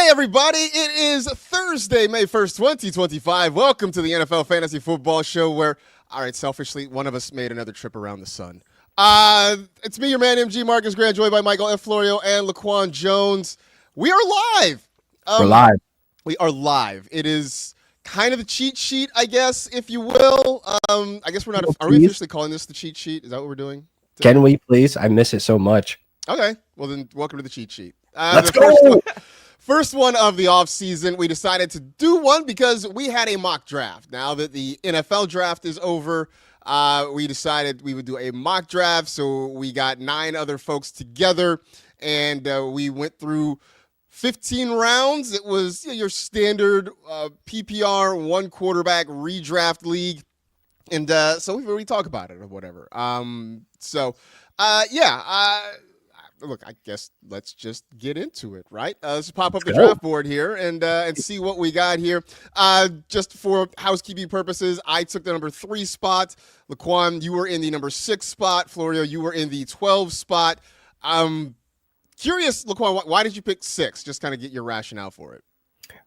everybody. It is Thursday, May 1st, 2025. Welcome to the NFL Fantasy Football Show where, all right, selfishly, one of us made another trip around the sun. It's me, your man, MG Marcas Grant, joined by Michael F. Florio and LaQuan Jones. We are live. We're live. We are live. It is kind of the cheat sheet, I guess, if you will. I guess we're not. Are we officially calling this the cheat sheet? Is that what we're doing today? Can we please? I miss it so much. Okay. Well, then welcome to the cheat sheet. Let's go. First one of the offseason. We decided to do one because we had a mock draft. Now that the NFL draft is over, we decided we would do a mock draft. So we got 9 other folks together, and we went through 15 rounds. It was your standard PPR, one quarterback redraft league. And so we talk about it or whatever. Look, I guess let's just get into it, right? Let's pop up the draft board here and see what we got here. Just for housekeeping purposes, I took the number 3 spot. LaQuan, you were in the number 6 spot. Florio, you were in the 12 spot. Curious, LaQuan, why did you pick 6? Just kind of get your rationale for it.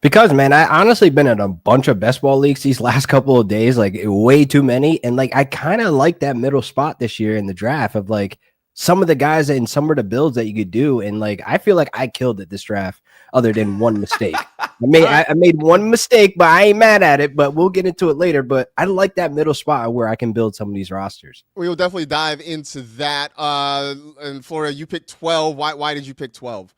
Because, man, I honestly been in a bunch of best ball leagues these last couple of days, like way too many. And like I kind of like that middle spot this year in the draft of like some of the guys and some of the builds that you could do. And like, I feel like I killed it this draft other than one mistake. I made one mistake, but I ain't mad at it, but we'll get into it later. But I like that middle spot where I can build some of these rosters. We will definitely dive into that. And Florida, you picked 12. Why did you pick 12?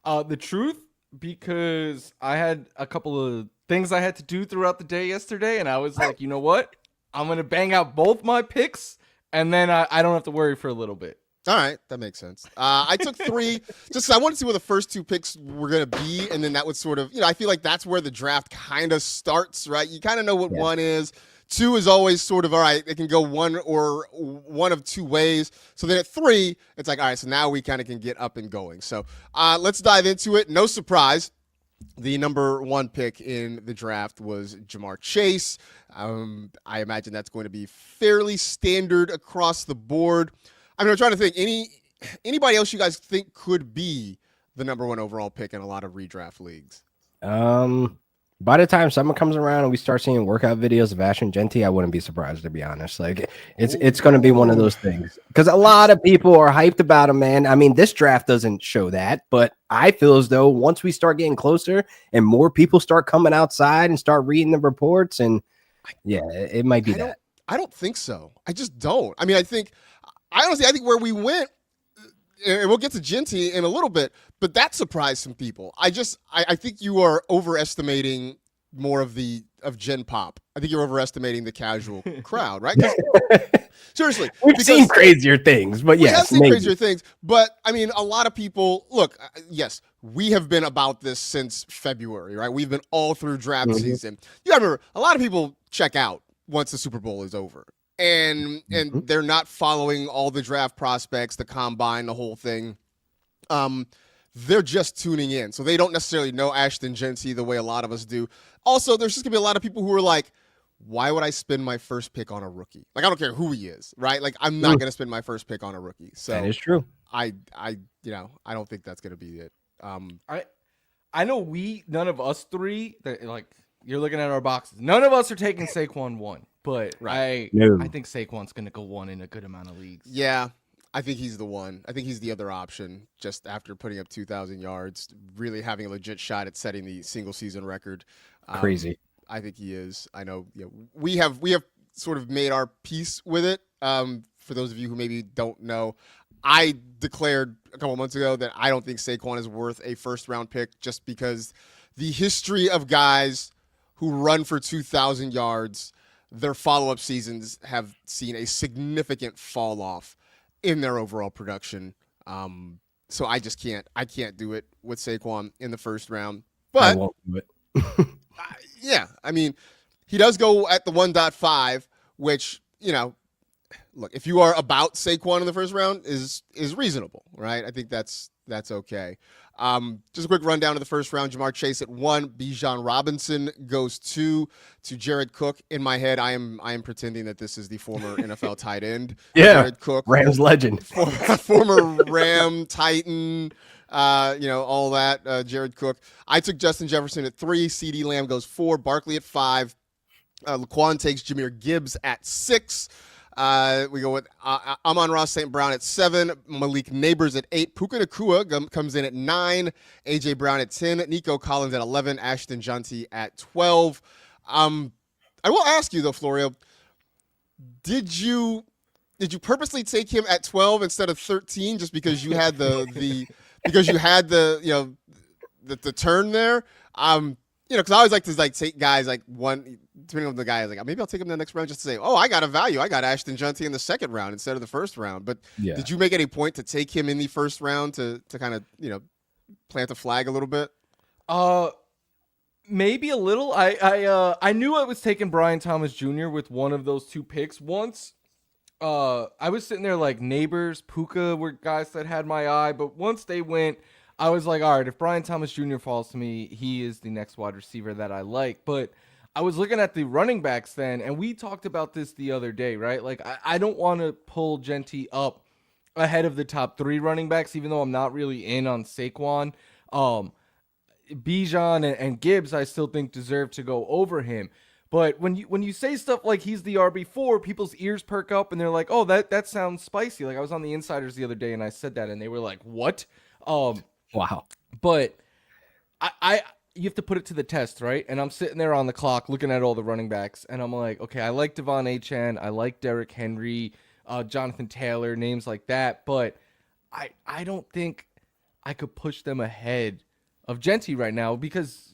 The truth, because I had a couple of things I had to do throughout the day yesterday. And I was like, you know what? I'm going to bang out both my picks. And then I don't have to worry for a little bit. All right, that makes sense. I took 3 just because I wanted to see where the first 2 picks were going to be, and then that would sort of, I feel like that's where the draft kind of starts, right? You kind of know what 1 is. 2 is always sort of, all right, it can go one of 2 ways. So then at 3, it's like, all right, so now we kind of can get up and going. So let's dive into it. No surprise. The number 1 pick in the draft was Jamar Chase. I imagine that's going to be fairly standard across the board. I mean, I'm trying to think, anybody else you guys think could be the number 1 overall pick in a lot of redraft leagues? By the time summer comes around and we start seeing workout videos of Ashton Jeanty, I wouldn't be surprised, to be honest. Like it's going to be one of those things because a lot of people are hyped about him, man. I mean, this draft doesn't show that, but I feel as though once we start getting closer and more people start coming outside and start reading the reports, and it might be that. I don't think so. I just don't. I mean, I think where we went, and we'll get to Jeanty in a little bit, but that surprised some people. I think you are overestimating more of Gen Pop. I think you're overestimating the casual crowd, right? Seriously. We've seen crazier things, but yes. We have seen crazier things, but I mean, a lot of people, look, yes, we have been about this since February, right? We've been all through draft season. You gotta remember, a lot of people check out once the Super Bowl is over. And they're not following all the draft prospects, the combine, the whole thing. They're just tuning in. So they don't necessarily know Ashton Jeanty the way a lot of us do. Also, there's just going to be a lot of people who are like, why would I spend my first pick on a rookie? Like, I don't care who he is, right? Like, I'm not going to spend my first pick on a rookie. So that is true. I don't think that's going to be it. I know none of us three, like, you're looking at our boxes. None of us are taking Saquon 1. But I think Saquon's going to go 1 in a good amount of leagues. Yeah, I think he's the one. I think he's the other option just after putting up 2,000 yards, really having a legit shot at setting the single season record. Crazy. I think he is. I know we have sort of made our peace with it. For those of you who maybe don't know, I declared a couple months ago that I don't think Saquon is worth a first-round pick just because the history of guys who run for 2,000 yards, their follow-up seasons have seen a significant fall off in their overall production. So I just can't do it with Saquon in the first round. But I won't do it. I mean, he does go at the 1.5, which, look, if you are about Saquon in the first round is reasonable, right? I think that's okay. Just a quick rundown of the first round. Jamar Chase at 1. Bijan Robinson goes 2 to Jared Cook. In my head, I am pretending that this is the former NFL tight end. Yeah, Jared Cook, Rams legend. Former Ram Titan. All that. Jared Cook. I took Justin Jefferson at 3. CeeDee Lamb goes 4. Barkley at 5. LaQuan takes Jahmyr Gibbs at 6. We go with Amon-Ra St. Brown at 7. Malik Neighbors at 8. Puka Nacua comes in at 9. A.J. Brown at 10. Nico Collins at 11. Ashton Jeanty at 12. I will ask you, though, Florio, did you purposely take him at 12 instead of 13 just because you had the turn there? Because I always like to take guys one, depending on the guy, maybe I'll take him the next round just to say, oh, I got a value. I got Ashton Jeanty in the second round instead of the first round. But Did you make any point to take him in the first round to kind of, plant the flag a little bit? Maybe a little. I knew I was taking Brian Thomas Jr. with one of those 2 picks once. I was sitting there like Neighbors, Puka were guys that had my eye, but once they went, I was like, all right, if Brian Thomas Jr. falls to me, he is the next wide receiver that I like. But I was looking at the running backs then, and we talked about this the other day, right? Like, I don't want to pull Jeanty up ahead of the top 3 running backs, even though I'm not really in on Saquon. Bijan and Gibbs, I still think deserve to go over him. But when you say stuff like he's the RB4, people's ears perk up and they're like, oh, that sounds spicy. Like I was on the Insiders the other day and I said that and they were like, what? Wow. But you have to put it to the test, right? And I'm sitting there on the clock looking at all the running backs and I'm like, okay, I like Devon Achane, I like Derrick Henry, Jonathan Taylor, names like that. But I don't think I could push them ahead of Jeanty right now because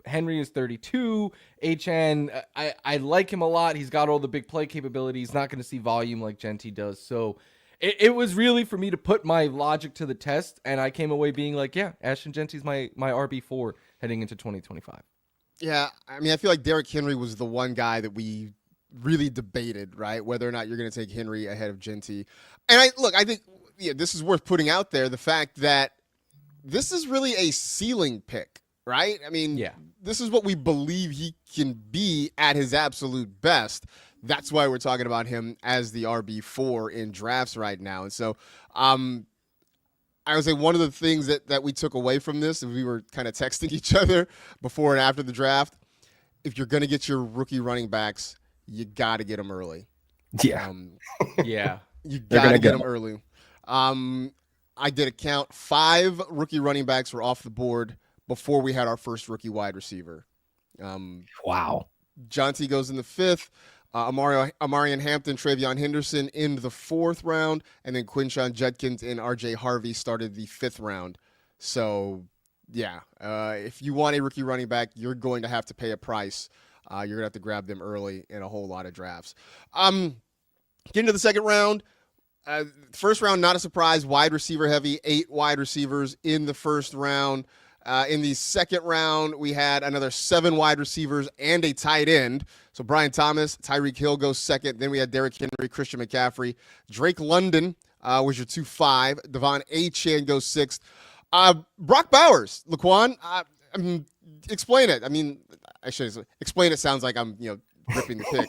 Henry is 32. Achane, I like him a lot. He's got all the big play capability. He's not going to see volume like Jeanty does. So it was really for me to put my logic to the test, and I came away being like, yeah, Ashton Jeanty's my RB4 heading into 2025. Yeah, I mean, I feel like Derrick Henry was the one guy that we really debated, right, whether or not you're going to take Henry ahead of Jeanty. And I think this is worth putting out there, the fact that this is really a ceiling pick, right? I mean, This is what we believe he can be at his absolute best. That's why we're talking about him as the RB4 in drafts right now. And so I would say one of the things that we took away from this, and we were kind of texting each other before and after the draft, if you're going to get your rookie running backs, you got to get them early. Yeah. You got to get them early. I did a count. 5 rookie running backs were off the board before we had our first rookie wide receiver. Wow. Jeanty goes in the 5th. Amarian Hampton, Travion Henderson in the 4th round, and then Quinshon Judkins and R.J. Harvey started the 5th round. So, if you want a rookie running back, you're going to have to pay a price. You're going to have to grab them early in a whole lot of drafts. Getting to the 2nd round. First round, not a surprise, wide receiver heavy, 8 wide receivers in the first round. In the second round, we had another 7 wide receivers and a tight end. So Brian Thomas, Tyreek Hill goes second. Then we had Derrick Henry, Christian McCaffrey. Drake London was your 2-5. Devon Achane goes 6th. Brock Bowers, LaQuan, explain it. I mean, I should explain it. Sounds like I'm, ripping the pick.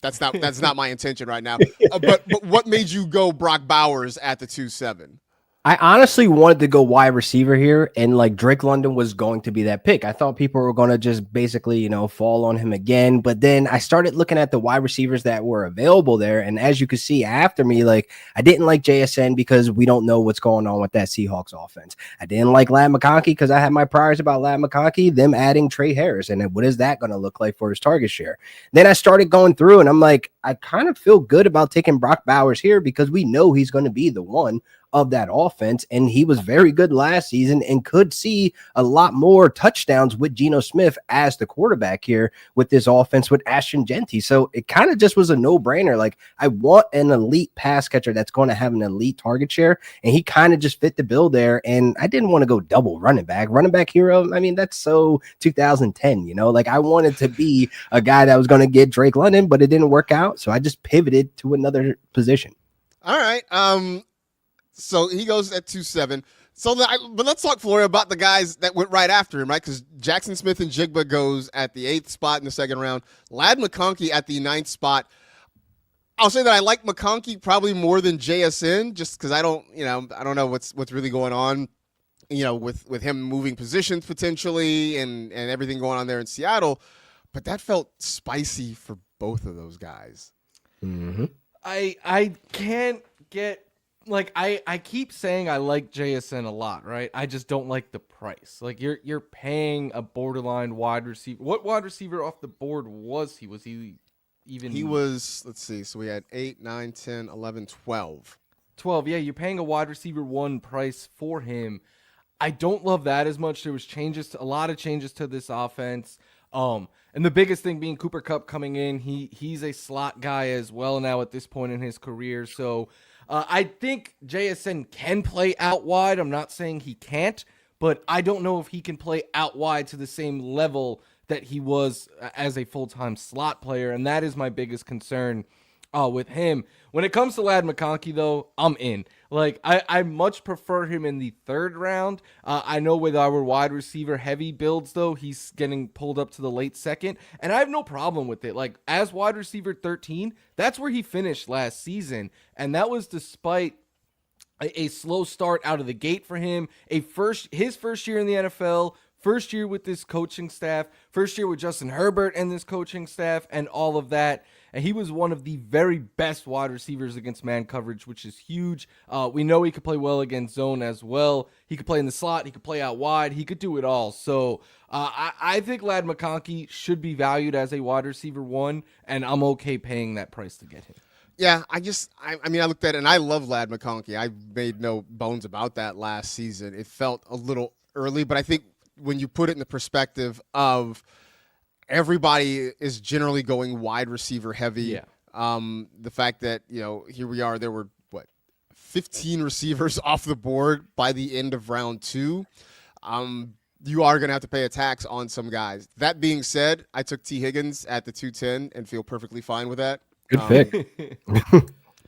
That's not my intention right now. But what made you go Brock Bowers at the 2-7? I honestly wanted to go wide receiver here, and like Drake London was going to be that pick. I thought people were going to just basically, fall on him again. But then I started looking at the wide receivers that were available there. And as you could see after me, like I didn't like JSN because we don't know what's going on with that Seahawks offense. I didn't like Ladd McConkey because I had my priors about Ladd McConkey, them adding Trey Harris. And what is that going to look like for his target share? Then I started going through and I'm like, I kind of feel good about taking Brock Bowers here because we know he's going to be the one of that offense, and he was very good last season and could see a lot more touchdowns with Geno Smith as the quarterback here with this offense with Ashton Jeanty. So it kind of just was a no-brainer. Like I want an elite pass catcher that's going to have an elite target share, and he kind of just fit the bill there. And I didn't want to go double running back hero. I mean, that's so 2010, like I wanted to be a guy that was going to get Drake London, but it didn't work out. So I just pivoted to another position. All right. So he goes at 2-7. But let's talk, Florio, about the guys that went right after him, right? Because Jackson Smith and Jigba goes at the 8th spot in the second round. Ladd McConkey at the 9th spot. I'll say that I like McConkey probably more than JSN just because I don't know what's really going on with him moving positions potentially and everything going on there in Seattle. But that felt spicy for both of those guys. Mm-hmm. I can't get, like, I keep saying I like JSN a lot, right? I just don't like the price. Like, you're paying a borderline wide receiver. What wide receiver off the board was he? Was he even? He was, let's see, so we had 8, 9, 10, 11, 12. 12. Yeah, you're paying a wide receiver 1 price for him. I don't love that as much. There was a lot of changes to this offense. And the biggest thing being Cooper Kupp coming in. He's a slot guy as well now at this point in his career. So I think JSN can play out wide. I'm not saying he can't, but I don't know if he can play out wide to the same level that he was as a full-time slot player. And that is my biggest concern with him. When it comes to Ladd McConkey, though, I'm in. Like, I much prefer him in the 3rd round. I know with our wide receiver heavy builds, though, he's getting pulled up to the late 2nd, and I have no problem with it. Like, as wide receiver 13, that's where he finished last season, and that was despite a slow start out of the gate for him. His first year in the NFL, first year with this coaching staff, first year with Justin Herbert and this coaching staff, and all of that. And he was one of the very best wide receivers against man coverage, which is huge. We know he could play well against zone as well. He could play in the slot. He could play out wide. He could do it all. So I think Ladd McConkey should be valued as a wide receiver 1, and I'm okay paying that price to get him. Yeah, I mean, I looked at it, and I love Ladd McConkey. I made no bones about that last season. It felt a little early, but I think when you put it in the perspective of everybody is generally going wide receiver heavy. Yeah. The fact that, here we are, there were 15 receivers off the board by the end of round 2. You are going to have to pay a tax on some guys. That being said, I took T. Higgins at the 210 and feel perfectly fine with that. Good pick. Perfectly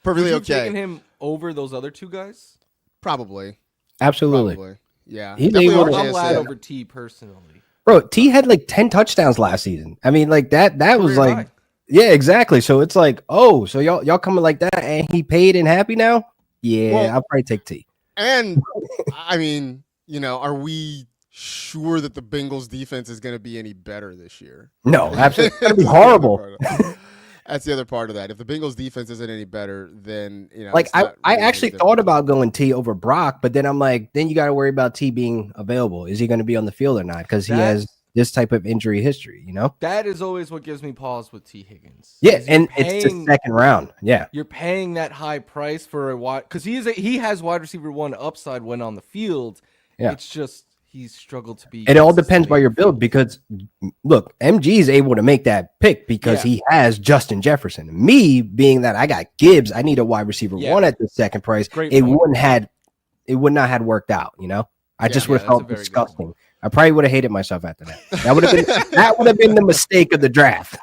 Would you okay. taking him over those other 2 guys? Probably. Absolutely. Yeah. He's Definitely able over to- I'm Ladd JSN. over T personally. Bro, T had like 10 touchdowns last season. I mean, like that was Career like, high. yeah, exactly. So it's like, oh, so y'all coming like that and he paid and happy now? Yeah, Well- I'll probably take T. And, I mean, are we sure that the Bengals defense is going to be any better this year? No, absolutely. It's going to be horrible. That's the other part of that. If the Bengals defense isn't any better, then, Like it's not I really actually any thought different. about going T over Brock, but then I'm like, then you got to worry about T being available. Is he going to be on the field or not? Because he has this type of injury history, That is always what gives me pause with T. Higgins. Yeah, Is you're and it's the paying- 2nd round. Yeah. You're paying that high price for a wide, because he has wide receiver 1 upside when on the field. Yeah. It's just he's struggled to be. It all depends by consistently your build because, look, MG is able to make that pick because Yeah. he has Justin Jefferson. Me being that I got Gibbs, I need a wide receiver Yeah. 1 at the 2nd price. Great It point. would not have worked out. I just would have that's a felt very good disgusting. I probably would have hated myself after that. That would have been the mistake of the draft.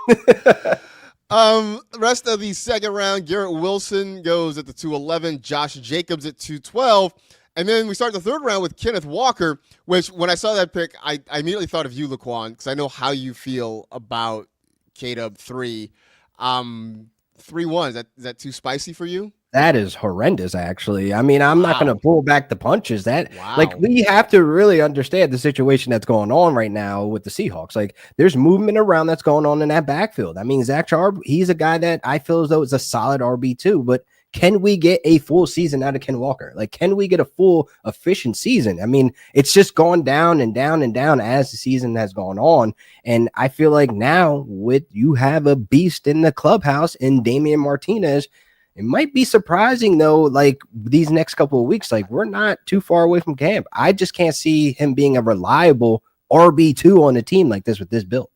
Rest of the 2nd round, Garrett Wilson goes at the 211, Josh Jacobs at 212. And then we start the 3rd round with Kenneth Walker, which when I saw that pick, I immediately thought of you, LaQuan, because I know how you feel about K-Dub 3. 3-1, is that too spicy for you? That is horrendous, actually. I mean, I'm not Wow. going to pull back the punches. Wow. Like, we have to really understand the situation that's going on right now with the Seahawks. Like, there's movement around that's going on in that backfield. I mean, Zach Charbonnet, he's a guy that I feel as though is a solid RB2, but can we get a full season out of Ken Walker? Like, can we get a full efficient season? I mean, it's just gone down and down and down as the season has gone on. And I feel like now you have a beast in the clubhouse in Damian Martinez. It might be surprising though, like these next couple of weeks, like we're not too far away from camp. I just can't see him being a reliable RB2 on a team like this with this build.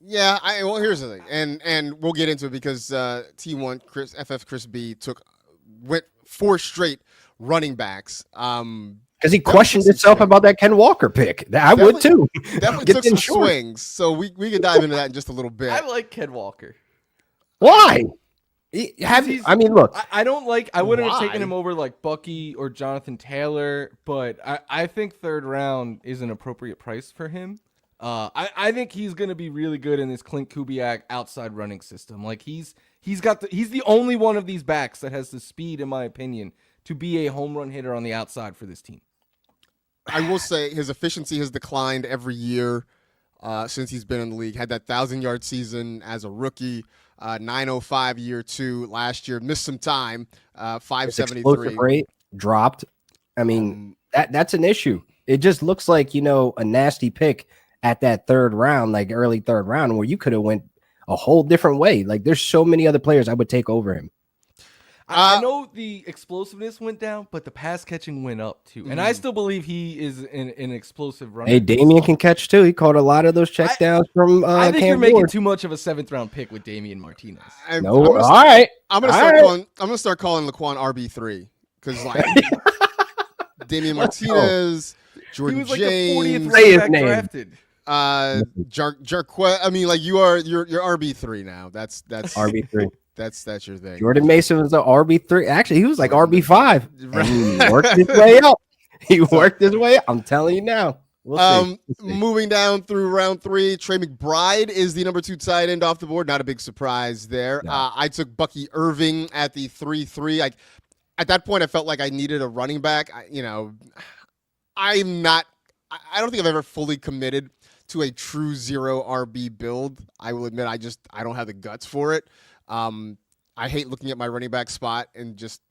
Yeah, well, here's the thing, and we'll get into it because T1 Chris B went 4 straight running backs. Because he questioned himself about that Ken Walker pick. I would too. Definitely Get took in some short. swings, so we can dive into that in just a little bit. I like Ken Walker. Why? I mean, look. I don't like. I wouldn't have Why? taken him over like Bucky or Jonathan Taylor, but I think 3rd round is an appropriate price for him. I think he's going to be really good in this Clint Kubiak outside running system. Like he's the only one of these backs that has the speed, in my opinion, to be a home run hitter on the outside for this team. I will say his efficiency has declined every year since he's been in the league. Had that 1,000-yard season as a rookie, 905 year 2 last year. Missed some time, 573. Explosive rate dropped. I mean, that's an issue. It just looks like, a nasty pick at that third round, like early third round, where you could have went a whole different way. Like there's so many other players I would take over him. I know the explosiveness went down, but the pass catching went up too. And I still believe he is an explosive runner. Hey, Damian can catch too. He caught a lot of those checkdowns from I think Cam you're making Ward. too much of a 7th round pick with Damian Martinez. All right. I'm gonna start calling LaQuan RB3 because like Damian Martinez, Jordan he was James, like the 40th running back drafted. Jarquez. I mean, like you're RB3 now. That's RB3. That's your thing. Jordan Mason was the RB3. Actually, he was like RB5. And he worked his way up. He worked his way up. I'm telling you now. We'll see. Moving down through round 3, Trey McBride is the number 2 tight end off the board. Not a big surprise there. No. I took Bucky Irving at the 3-3. Like at that point, I felt like I needed a running back. I don't think I've ever fully committed to a true 0 RB build. I will admit I don't have the guts for it. I hate looking at my running back spot and just,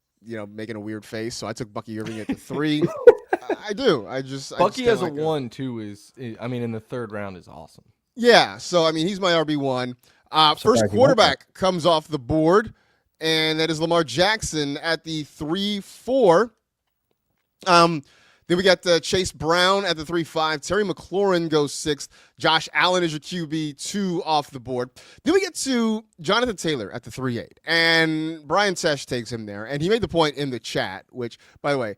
making a weird face. So I took Bucky Irving at the 3. I do. Bucky as a 1 too is in the 3rd round is awesome. Yeah. So, he's my RB1. First quarterback comes off the board, and that is Lamar Jackson at the 3-4. Then we got Chase Brown at the 3-5. Terry McLaurin goes 6th. Josh Allen is your QB 2 off the board. Then we get to Jonathan Taylor at the 3-8. And Brian Tesh takes him there. And he made the point in the chat, which, by the way,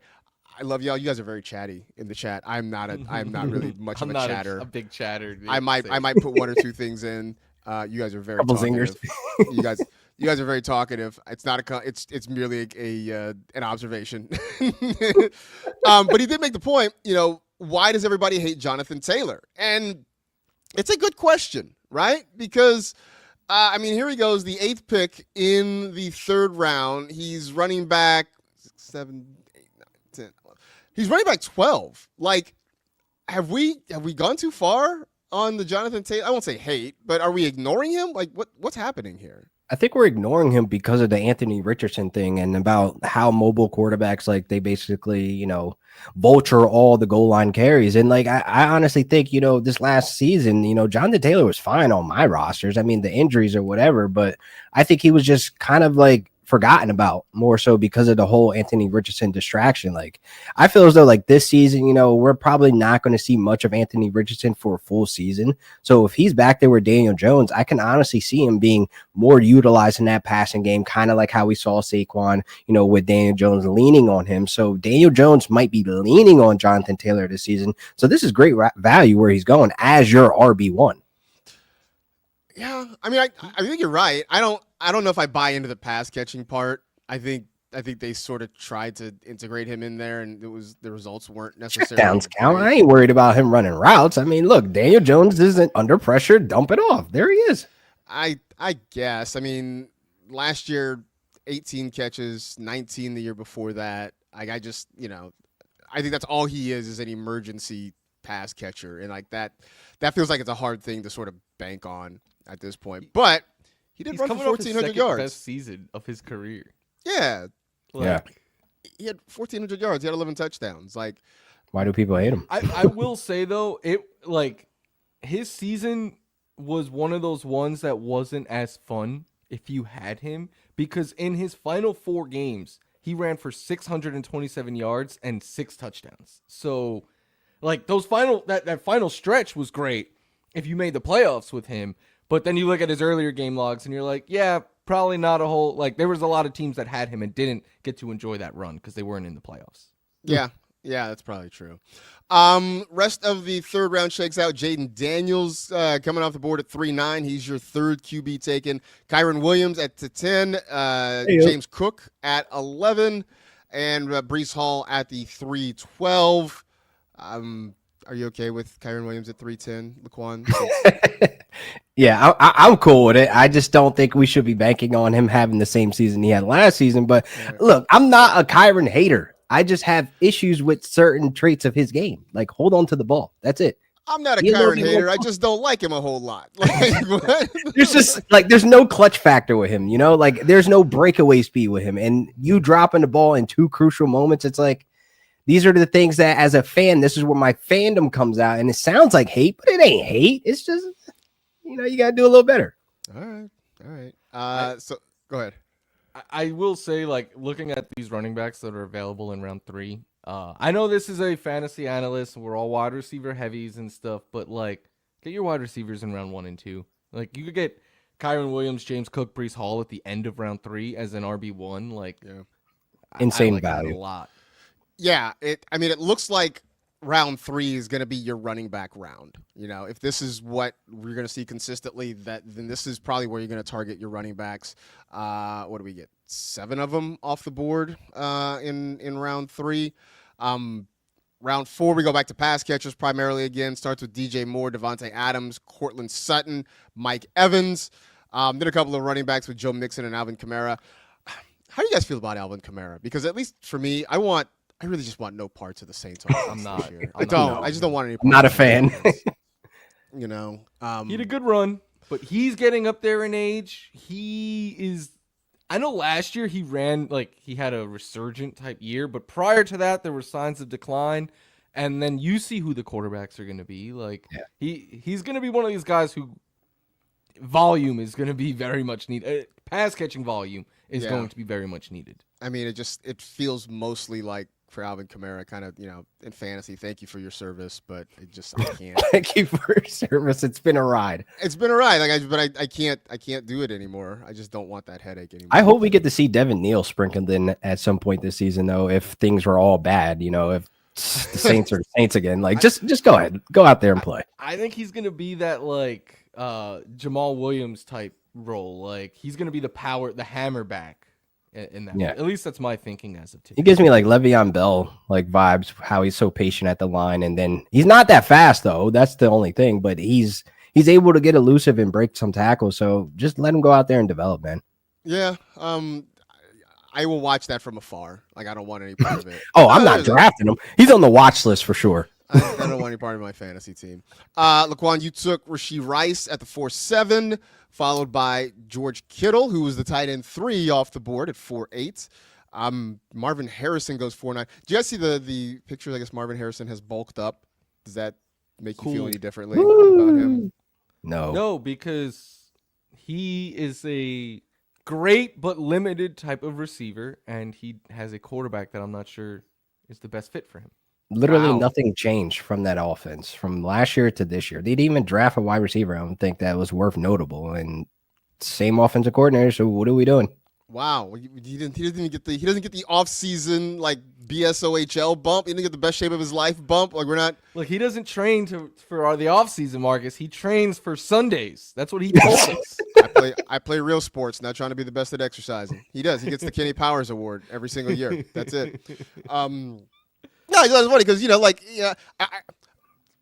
I love y'all. You guys are very chatty in the chat. I'm not really much of a chatter. A big chatter. I might put 1 or 2 things in. You guys are very talkative. You guys are very talkative. It's not it's merely an observation. But he did make the point, why does everybody hate Jonathan Taylor? And it's a good question, right? Because here he goes, the 8th pick in the 3rd round. He's running back 6, 7, 8, 9, 10, 11. He's running back 12. Like, have we gone too far on the Jonathan Taylor? I won't say hate, but are we ignoring him? Like, what's happening here? I think we're ignoring him because of the Anthony Richardson thing and about how mobile quarterbacks, like they basically, vulture all the goal line carries. And like, I honestly think, this last season, Jonathan Taylor was fine on my rosters. The injuries or whatever, but I think he was just kind of like forgotten about more so because of the whole Anthony Richardson distraction. Like I feel as though like this season, we're probably not going to see much of Anthony Richardson for a full season. So if he's back there with Daniel Jones, I can honestly see him being more utilized in that passing game, kind of like how we saw Saquon, with Daniel Jones leaning on him. So Daniel Jones might be leaning on Jonathan Taylor this season. So this is great value where he's going as your RB1. Yeah, I think you're right. I don't know if I buy into the pass catching part. I think they sort of tried to integrate him in there, and the results weren't necessarily. Checkdowns count. I ain't worried about him running routes. Look, Daniel Jones isn't under pressure. Dump it off. There he is. I guess. Last year, 18 catches, 19 the year before that. I think that's all he is an emergency pass catcher, and like that feels like it's a hard thing to sort of bank on at this point. But he did run for 1,400 yards. Best season of his career. Yeah. Yeah. He had 1,400 yards. He had 11 touchdowns. Like, why do people hate him? I will say though, his season was one of those ones that wasn't as fun if you had him, because in his final 4 games, he ran for 627 yards and 6 touchdowns. So like those that final stretch was great if you made the playoffs with him. But then you look at his earlier game logs and you're like, yeah, probably not a whole, like there was a lot of teams that had him and didn't get to enjoy that run because they weren't in the playoffs. Yeah, that's probably true. Rest of the 3rd round shakes out. Jaden Daniels coming off the board at 3-9. He's your 3rd QB taken. Kyron Williams at 10. James Cook at 11. And Breece Hall at the 3-12. Are you okay with Kyron Williams at 3-10, LaQuan? Yeah, I'm cool with it. I just don't think we should be banking on him having the same season he had last season. But look, I'm not a Kyron hater. I just have issues with certain traits of his game. Like hold on to the ball. That's it. I'm not a Kyron hater. I just don't like him a whole lot. Like, what? There's just like there's no clutch factor with him, you know, like there's no breakaway speed with him. And you dropping the ball in 2 crucial moments, it's like these are the things that as a fan, this is where my fandom comes out. And it sounds like hate, but it ain't hate. It's just, you know, you gotta do a little better. All right. So go ahead. I will say, like, looking at these running backs that are available in round 3, I know this is a fantasy analyst. We're all wide receiver heavies and stuff, but, like, get your wide receivers in round 1 and 2. Like, you could get Kyron Williams, James Cook, Breece Hall at the end of round 3 as an RB1. Like, insane I like value. a lot. Yeah. It looks like round 3 is going to be your running back round. You know, if this is what we're going to see consistently, then this is probably where you're going to target your running backs. What do we get? 7 of them off the board in round 3. Round 4, we go back to pass catchers primarily again. Starts with DJ Moore, Devontae Adams, Cortland Sutton, Mike Evans. Then a couple of running backs with Joe Mixon and Alvin Kamara. How do you guys feel about Alvin Kamara? Because at least for me, I really just want no parts of the Saints. I'm not. I just don't want any parts. I'm not a fan. You know, he had a good run, but he's getting up there in age. I know last year he ran, like, he had a resurgent type year, but prior to that, there were signs of decline. And then you see who the quarterbacks are going to be. Like, he's going to be one of these guys who volume is going to be very much needed. Pass catching volume is going to be very much needed. I mean, it feels mostly like for Alvin Kamara, kind of, you know, in fantasy. Thank you for your service, but I can't. Thank you for your service. It's been a ride. It's been a ride. Like, I can't do it anymore. I just don't want that headache anymore. I hope we get to see Devin Neal sprinkled in at some point this season, though. If things were all bad, you know, if the Saints are the Saints again, like just go ahead, go out there and play. I think he's gonna be that like Jamal Williams type role. Like he's gonna be the hammer back in that. Yeah. At least that's my thinking as of today. He gives me like Le'Veon Bell like vibes, how he's so patient at the line, and then he's not that fast though. That's the only thing, but he's able to get elusive and break some tackles. So just let him go out there and develop, man. Yeah. I will watch that from afar. Like, I don't want any part of it. I'm not drafting him. He's on the watch list for sure. I don't want any part of my fantasy team. LaQuan, you took Rashee Rice at the 4-7, followed by George Kittle, who was the tight end 3 off the board at 4-8. Marvin Harrison goes 4-9. Do you guys see the pictures? I guess Marvin Harrison has bulked up. Does that make you feel any differently about him? No, because he is a great but limited type of receiver, and he has a quarterback that I'm not sure is the best fit for him. Literally nothing changed from that offense from last year to this year. They didn't even draft a wide receiver. I don't think that was worth notable. And same offensive coordinator. So what are we doing? Wow, he doesn't get the offseason like BSOHL bump. He didn't get the best shape of his life bump. Like, we're not. Look, he doesn't train for the offseason, Marcus. He trains for Sundays. That's what he told us. I play real sports, not trying to be the best at exercising. He does. He gets the Kenny Powers Award every single year. That's it. No, it's funny because, you know, like,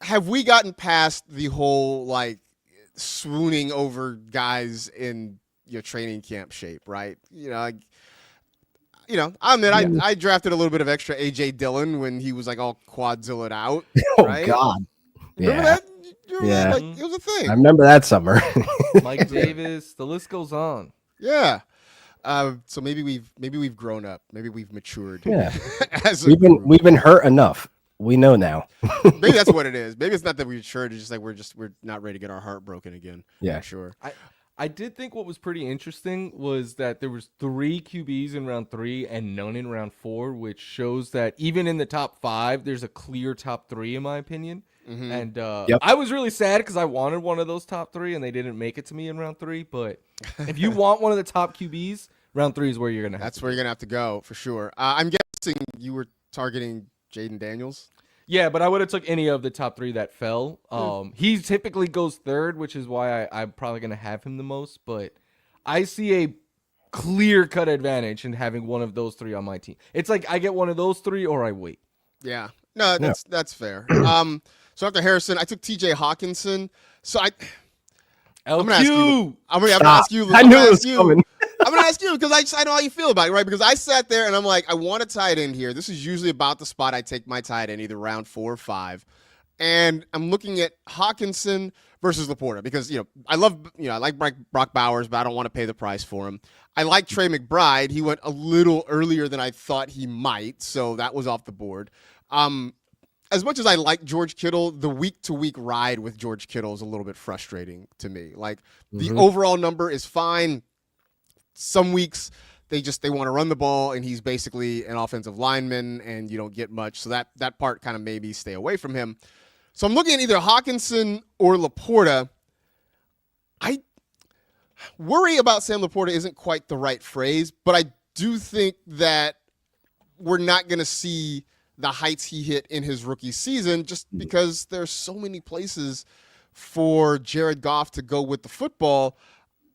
have we gotten past the whole like swooning over guys in your training camp shape, right? I drafted a little bit of extra AJ Dillon when he was like all quadzillaed out. Right? Oh God, remember that? Yeah, like, it was a thing. I remember that summer. Mike Davis, the list goes on. Yeah. So maybe we've grown up. Maybe we've matured. Yeah. We've been hurt enough. We know now. Maybe that's what it is. Maybe it's not that we've matured. It's just like we're not ready to get our heart broken again. Yeah, sure. I did think what was pretty interesting was that there was 3 QBs in round 3 and none in round 4, which shows that even in the top 5, there's a clear top 3 in my opinion. Mm-hmm. And I was really sad because I wanted one of those top 3 and they didn't make it to me in round 3. But if you want one of the top QBs, round 3 is where you're gonna. That's where you're gonna have to go for sure. I'm guessing you were targeting Jaden Daniels. Yeah, but I would have took any of the top 3 that fell. He typically goes 3rd, which is why I'm probably gonna have him the most. But I see a clear-cut advantage in having one of those 3 on my team. It's like I get one of those 3 or I wait. Yeah, no, that's fair. So after Harrison, I took T.J. Hawkinson. So I'm gonna ask you. I knew it was coming. I'm gonna ask you because I know how you feel about it, right? Because I sat there and I'm like, I want a tight end here. This is usually about the spot I take my tight end, either round 4 or 5. And I'm looking at Hawkinson versus Laporta because I like Brock Bowers, but I don't want to pay the price for him. I like Trey McBride. He went a little earlier than I thought he might, so that was off the board. As much as I like George Kittle, the week-to-week ride with George Kittle is a little bit frustrating to me. Like the overall number is fine. Some weeks they want to run the ball, and he's basically an offensive lineman, and you don't get much. So that part kind of made me stay away from him. So I'm looking at either Hawkinson or Laporta. I worry about Sam Laporta isn't quite the right phrase, but I do think that we're not going to see the heights he hit in his rookie season just because there's so many places for Jared Goff to go with the football.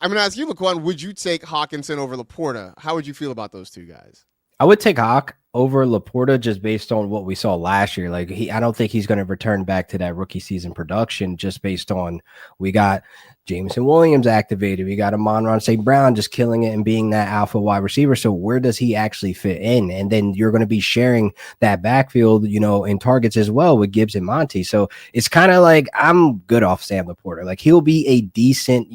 I'm going to ask you, LaQuan, would you take Hawkinson over Laporta? How would you feel about those two guys? I would take Hawk over Laporta just based on what we saw last year. Like I don't think he's going to return back to that rookie season production just based on we got Jameson Williams activated. We got Amon-Ra St. Brown just killing it and being that alpha wide receiver. So where does he actually fit in? And then you're going to be sharing that backfield, in targets as well with Gibbs and Monty. So it's kind of like I'm good off Sam Laporta. Like he'll be a decent,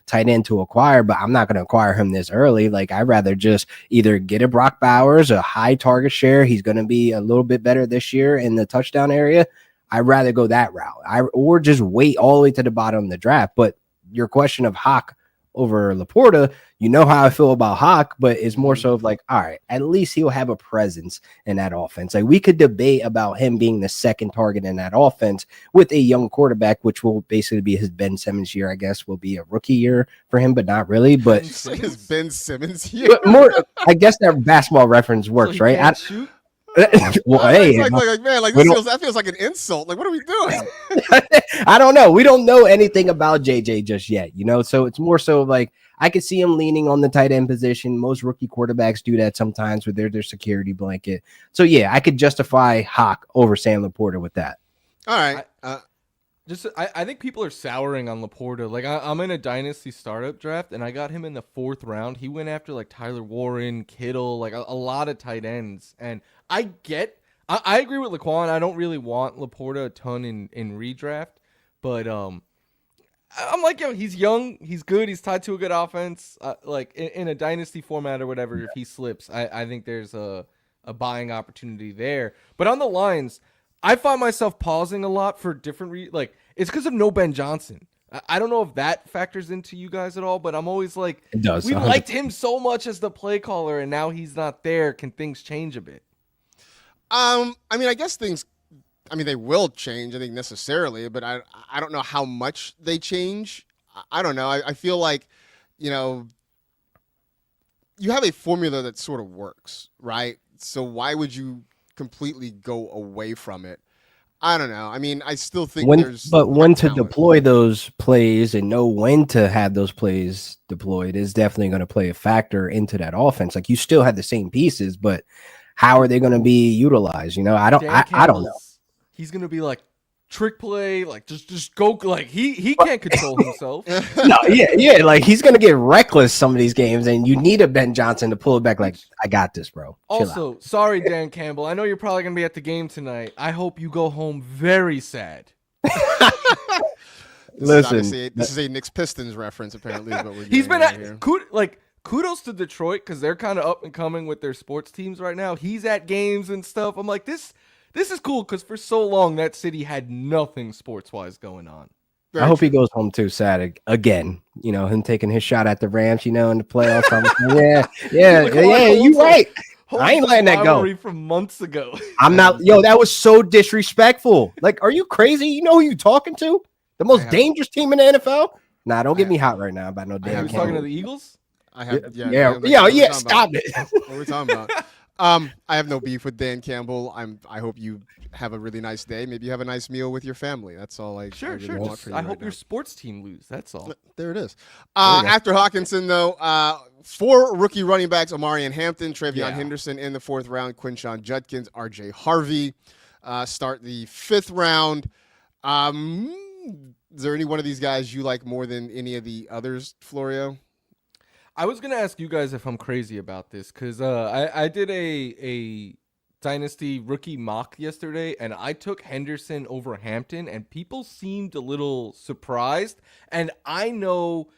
tight end to acquire, but I'm not going to acquire him this early. Like I'd rather just either get a Brock Bowers, a high target share. He's going to be a little bit better this year in the touchdown area. I'd rather go that route. Or just wait all the way to the bottom of the draft. But your question of Hawk over Laporta, how I feel about Hawk, but it's more so of like, all right, at least he'll have a presence in that offense. Like we could debate about him being the second target in that offense with a young quarterback, which will basically be his Ben Simmons year, I guess, will be a rookie year for him, but not really. But his Ben Simmons year. More, I guess that basketball reference works, So right? Shoot? Well, hey, that feels like an insult. Like, what are we doing? I don't know. We don't know anything about JJ just yet, so it's more so like I could see him leaning on the tight end position. Most rookie quarterbacks do that sometimes with their security blanket. So yeah, I could justify Hawk over Sam Laporta with that. All right. I think people are souring on Laporta. Like I'm in a dynasty startup draft, and I got him in the 4th round. He went after like Tyler Warren, Kittle, like a lot of tight ends. And I agree with LaQuan. I don't really want Laporta a ton in redraft, but I'm like, he's young, he's good, he's tied to a good offense. Like in a dynasty format or whatever, if he slips, I think there's a buying opportunity there. But on the lines, I find myself pausing a lot for different it's because of no Ben Johnson. I don't know if that factors into you guys at all, but I'm always like, it does. We liked him so much as the play caller, and now he's not there. Can things change a bit? I guess things. They will change. I think necessarily, but I don't know how much they change. I don't know. I feel like, you have a formula that sort of works, right? So why would you completely go away from it? I don't know. I still think when to talent. Deploy those plays and know when to have those plays deployed is definitely going to play a factor into that offense. Like you still have the same pieces, but how are they going to be utilized? I don't know. He's going to be like trick play, like just go, like he can't control himself. No, yeah, like he's going to get reckless some of these games, and you need a Ben Johnson to pull it back. Like, I got this, bro. Chill Also, out. sorry, Dan Campbell. I know you're probably going to be at the game tonight. I hope you go home very sad. This is a Knicks Pistons reference, apparently. Is what we're He's been here. Kudos to Detroit because they're kind of up and coming with their sports teams right now. He's at games and stuff. I'm like, this is cool because for so long that city had nothing sports-wise going on. I hope he goes home too sad again. Him taking his shot at the Rams, in the playoffs. Yeah, you right. I ain't letting that go. From months ago. I'm not. That was so disrespectful. Like, are you crazy? You know who you talking to? The most dangerous team in the NFL? Nah, don't get me hot right now about no damn. Are you talking to the Eagles? Stop it. What are we talking about? I have no beef with Dan Campbell. I hope you have a really nice day. Maybe you have a nice meal with your family. That's all I Sure. really want for you. I hope your sports team lose. That's all. There it is. After Hawkinson, though, 4 rookie running backs: Omarion Hampton, Travion Henderson in the 4th round, Quinshon Judkins, R.J. Harvey start the 5th round. Is there any one of these guys you like more than any of the others, Florio? I was gonna ask you guys if I'm crazy about this because I did a Dynasty rookie mock yesterday, and I took Henderson over Hampton, and people seemed a little surprised. And I know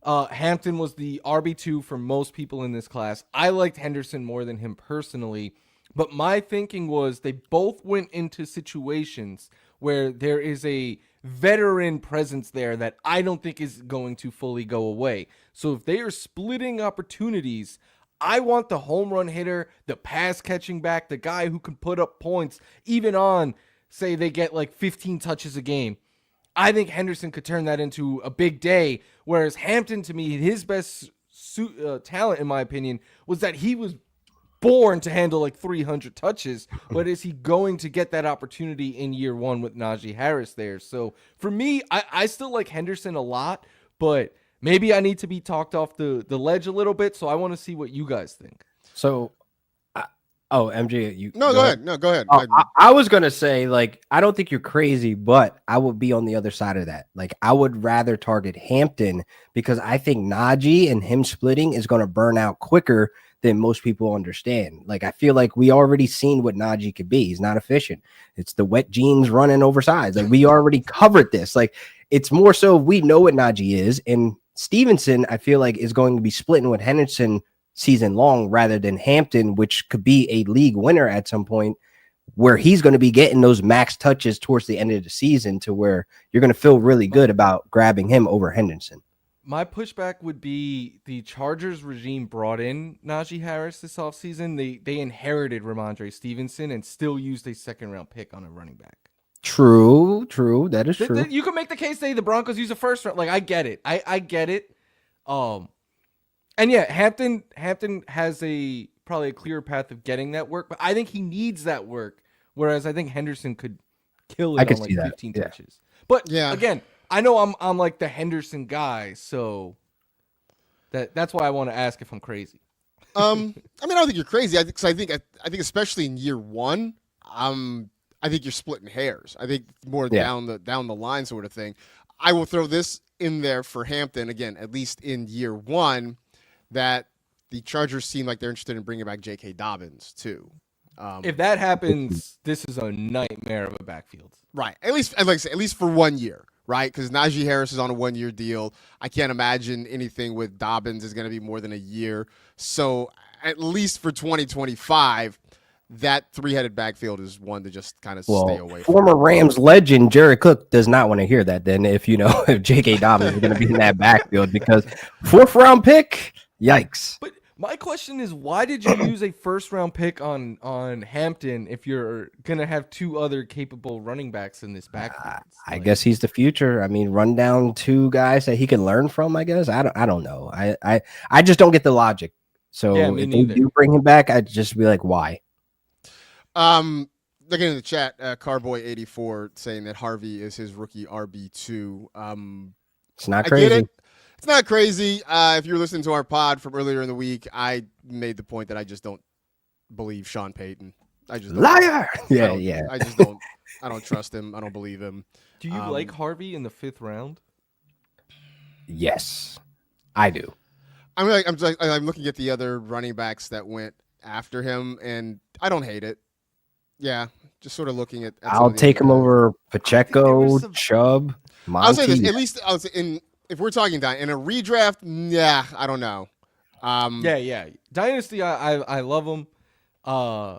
Hampton was the RB2 for most people in this class. I liked Henderson more than him personally, but my thinking was they both went into situations where there is a veteran presence there that I don't think is going to fully go away. So if they are splitting opportunities, I want the home run hitter, the pass catching back, the guy who can put up points, even on, say, they get like 15 touches a game. I think Henderson could turn that into a big day, whereas Hampton, to me, his best talent, in my opinion, was that he was born to handle like 300 touches, but is he going to get that opportunity in year one with Najee Harris there? So for me, I still like Henderson a lot, but maybe I need to be talked off the ledge a little bit, so I want to see what you guys think. So, MJ, you No, go ahead. No, go ahead. I was gonna say, like, I don't think you're crazy, but I would be on the other side of that. Like, I would rather target Hampton because I think Najee and him splitting is gonna burn out quicker than most people understand. Like, I feel like we already seen what Najee could be. He's not efficient. It's the wet jeans running oversized. Like, we already covered this. Like, it's more so we know what Najee is, and Stevenson, I feel like, is going to be splitting with Henderson season long rather than Hampton, which could be a league winner at some point where he's going to be getting those max touches towards the end of the season to where you're going to feel really good about grabbing him over Henderson. My pushback would be the Chargers regime brought in Najee Harris this offseason. They inherited Ramondre Stevenson and still used a second-round pick on a running back. True. That is true. You can make the case the Broncos use a first round. Like, I get it. I get it. And yeah, Hampton has probably a clearer path of getting that work, but I think he needs that work. Whereas I think Henderson could kill it on like 15 touches. But again, I know I'm like the Henderson guy, so that's why I want to ask if I'm crazy. I mean, I don't think you're crazy. I think especially in year one, I think you're splitting hairs. I think more down the line sort of thing. I will throw this in there for Hampton again, at least in year one, that the Chargers seem like they're interested in bringing back J.K. Dobbins too. If that happens, this is a nightmare of a backfield. Right. At least, like I say, at least for 1 year, right? Because Najee Harris is on a 1 year deal. I can't imagine anything with Dobbins is going to be more than a year. So at least for 2025, that three-headed backfield is one to just kind of stay away from. Former Rams legend Jared Cook does not want to hear that then if J.K. Dobbins is going to be in that backfield because 4th round pick, yikes. But my question is, why did you use a first-round pick on Hampton if you're going to have two other capable running backs in this backfield? I guess he's the future. I mean, run down two guys that he can learn from, I guess. I don't know. I just don't get the logic. So if they do bring him back, I'd just be like, why? Looking in the chat, Carboy84 saying that Harvey is his rookie RB2. It's not crazy. I get it. It's not crazy. If you're listening to our pod from earlier in the week, I made the point that I just don't believe Sean Payton. I just don't. Liar. Yeah. I just don't. I don't trust him. I don't believe him. Do you like Harvey in the 5th round? Yes, I do. I'm looking at the other running backs that went after him, and I don't hate it. Yeah, just sort of looking at. I'll take him over Pacheco, Chubb, Monty. I'll say this. At least if we're talking in a redraft, yeah, I don't know. Yeah. Dynasty, I love him. I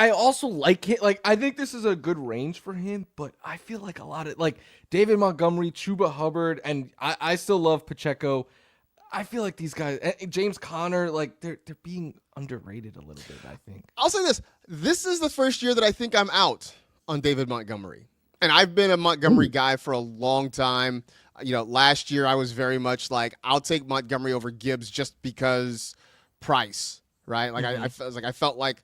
also like it. Like, I think this is a good range for him, but I feel like a lot of like David Montgomery, Chuba Hubbard, and I still love Pacheco. I feel like these guys, James Conner, like they're being underrated a little bit, I think. I'll say this. This is the first year that I think I'm out on David Montgomery. And I've been a Montgomery guy for a long time. Last year I was very much like, I'll take Montgomery over Gibbs just because price, right? Like I felt like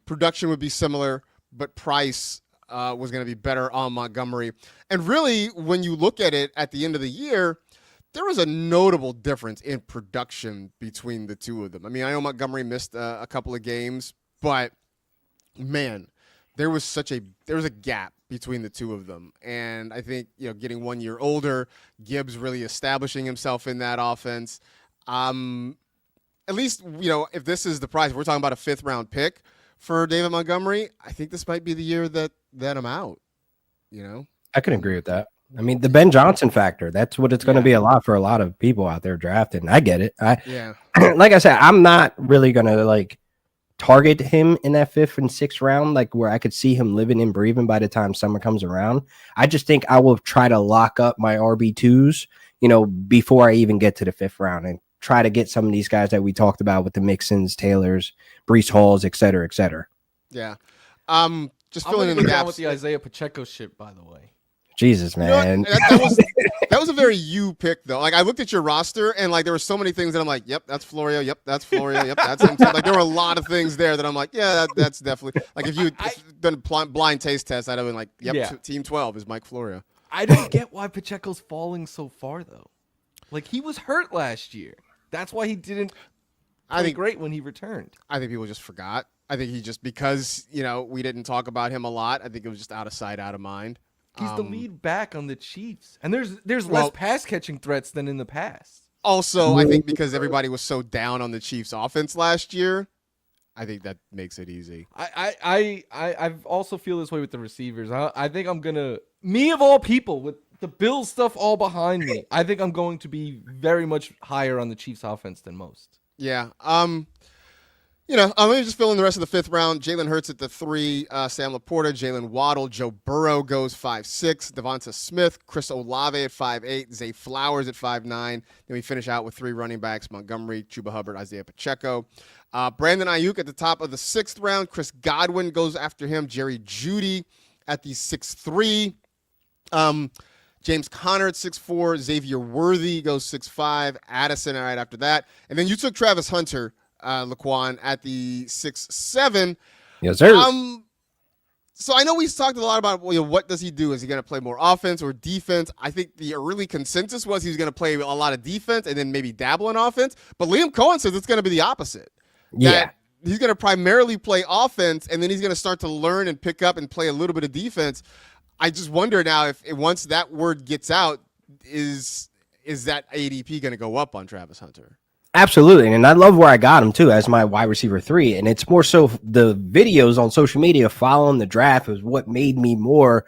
production would be similar, but price was going to be better on Montgomery. And really, when you look at it at the end of the year, there was a notable difference in production between the two of them. I mean, I know Montgomery missed a couple of games, but man, there was a gap between the two of them. And I think, getting 1 year older, Gibbs really establishing himself in that offense. At least, if this is the price, we're talking about a 5th round pick for David Montgomery. I think this might be the year that I'm out. I can agree with that. I mean, the Ben Johnson factor, that's what it's going to be a lot for a lot of people out there drafting. I get it. Like I said, I'm not really going to target him in that 5th and 6th round, where I could see him living and breathing by the time summer comes around. I just think I will try to lock up my RB2s, before I even get to the 5th round and try to get some of these guys that we talked about with the Mixons, Taylors, Breece Halls, et cetera, et cetera. Yeah. Just filling in the gaps with the Isaiah Pacheco shit, by the way. Jesus, man. That was a very you pick, though. I looked at your roster, and there were so many things that I'm like, yep, that's Florio. Yep, that's Florio. Yep, that's him too. There were a lot of things there that I'm like, yeah, that's definitely. If you had done a blind taste test, I'd have been like, yep, Team 12 is Mike Florio. I don't get why Pacheco's falling so far, though. He was hurt last year. That's why he didn't play great when he returned. I think people just forgot. I think he just, because, we didn't talk about him a lot, I think it was just out of sight, out of mind. He's the lead back on the Chiefs. And there's less pass-catching threats than in the past. Also, I think because everybody was so down on the Chiefs' offense last year, I think that makes it easy. I also feel this way with the receivers. I think I'm going to, me of all people, with the Bills stuff all behind me, I think I'm going to be very much higher on the Chiefs' offense than most. Yeah. Let me just fill in the rest of the 5th round. Jalen Hurts at the 3, Sam Laporta, Jalen Waddle, Joe Burrow goes 5'6", Devonta Smith, Chris Olave at 5'8", Zay Flowers at 5'9". Then we finish out with 3 running backs, Montgomery, Chuba Hubbard, Isaiah Pacheco. Brandon Ayuk at the top of the 6th round. Chris Godwin goes after him. Jerry Jeudy at the 6'3". James Conner at 6'4", Xavier Worthy goes 6'5", Addison right after that. And then you took Travis Hunter, LaQuan, at the 6'7". Yes, sir. So I know we've talked a lot about what does he do? Is he going to play more offense or defense? I think the early consensus was he was going to play a lot of defense and then maybe dabble in offense. But Liam Cohen says it's going to be the opposite. Yeah. He's going to primarily play offense, and then he's going to start to learn and pick up and play a little bit of defense. I just wonder now if once that word gets out, is that ADP going to go up on Travis Hunter? Absolutely. And I love where I got him too as my wide receiver 3. And it's more so the videos on social media following the draft is what made me more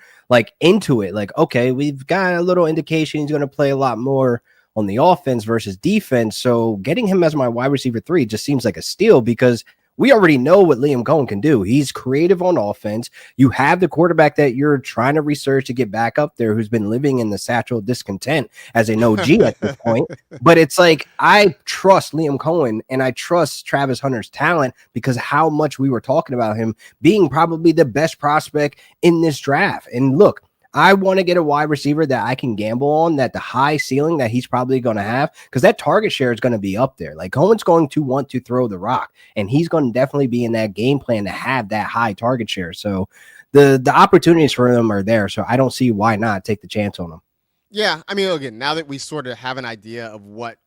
into it. Okay, we've got a little indication he's going to play a lot more on the offense versus defense. So getting him as my wide receiver 3 just seems like a steal because we already know what Liam Cohen can do. He's creative on offense. You have the quarterback that you're trying to research to get back up there who's been living in the satchel of discontent as an OG at this point. But it's I trust Liam Cohen and I trust Travis Hunter's talent because how much we were talking about him being probably the best prospect in this draft. And look, I want to get a wide receiver that I can gamble on, that the high ceiling that he's probably going to have, because that target share is going to be up there. Cohen's going to want to throw the rock, and he's going to definitely be in that game plan to have that high target share. So the opportunities for them are there. So I don't see why not take the chance on them. Yeah, I mean, again, now that we sort of have an idea of what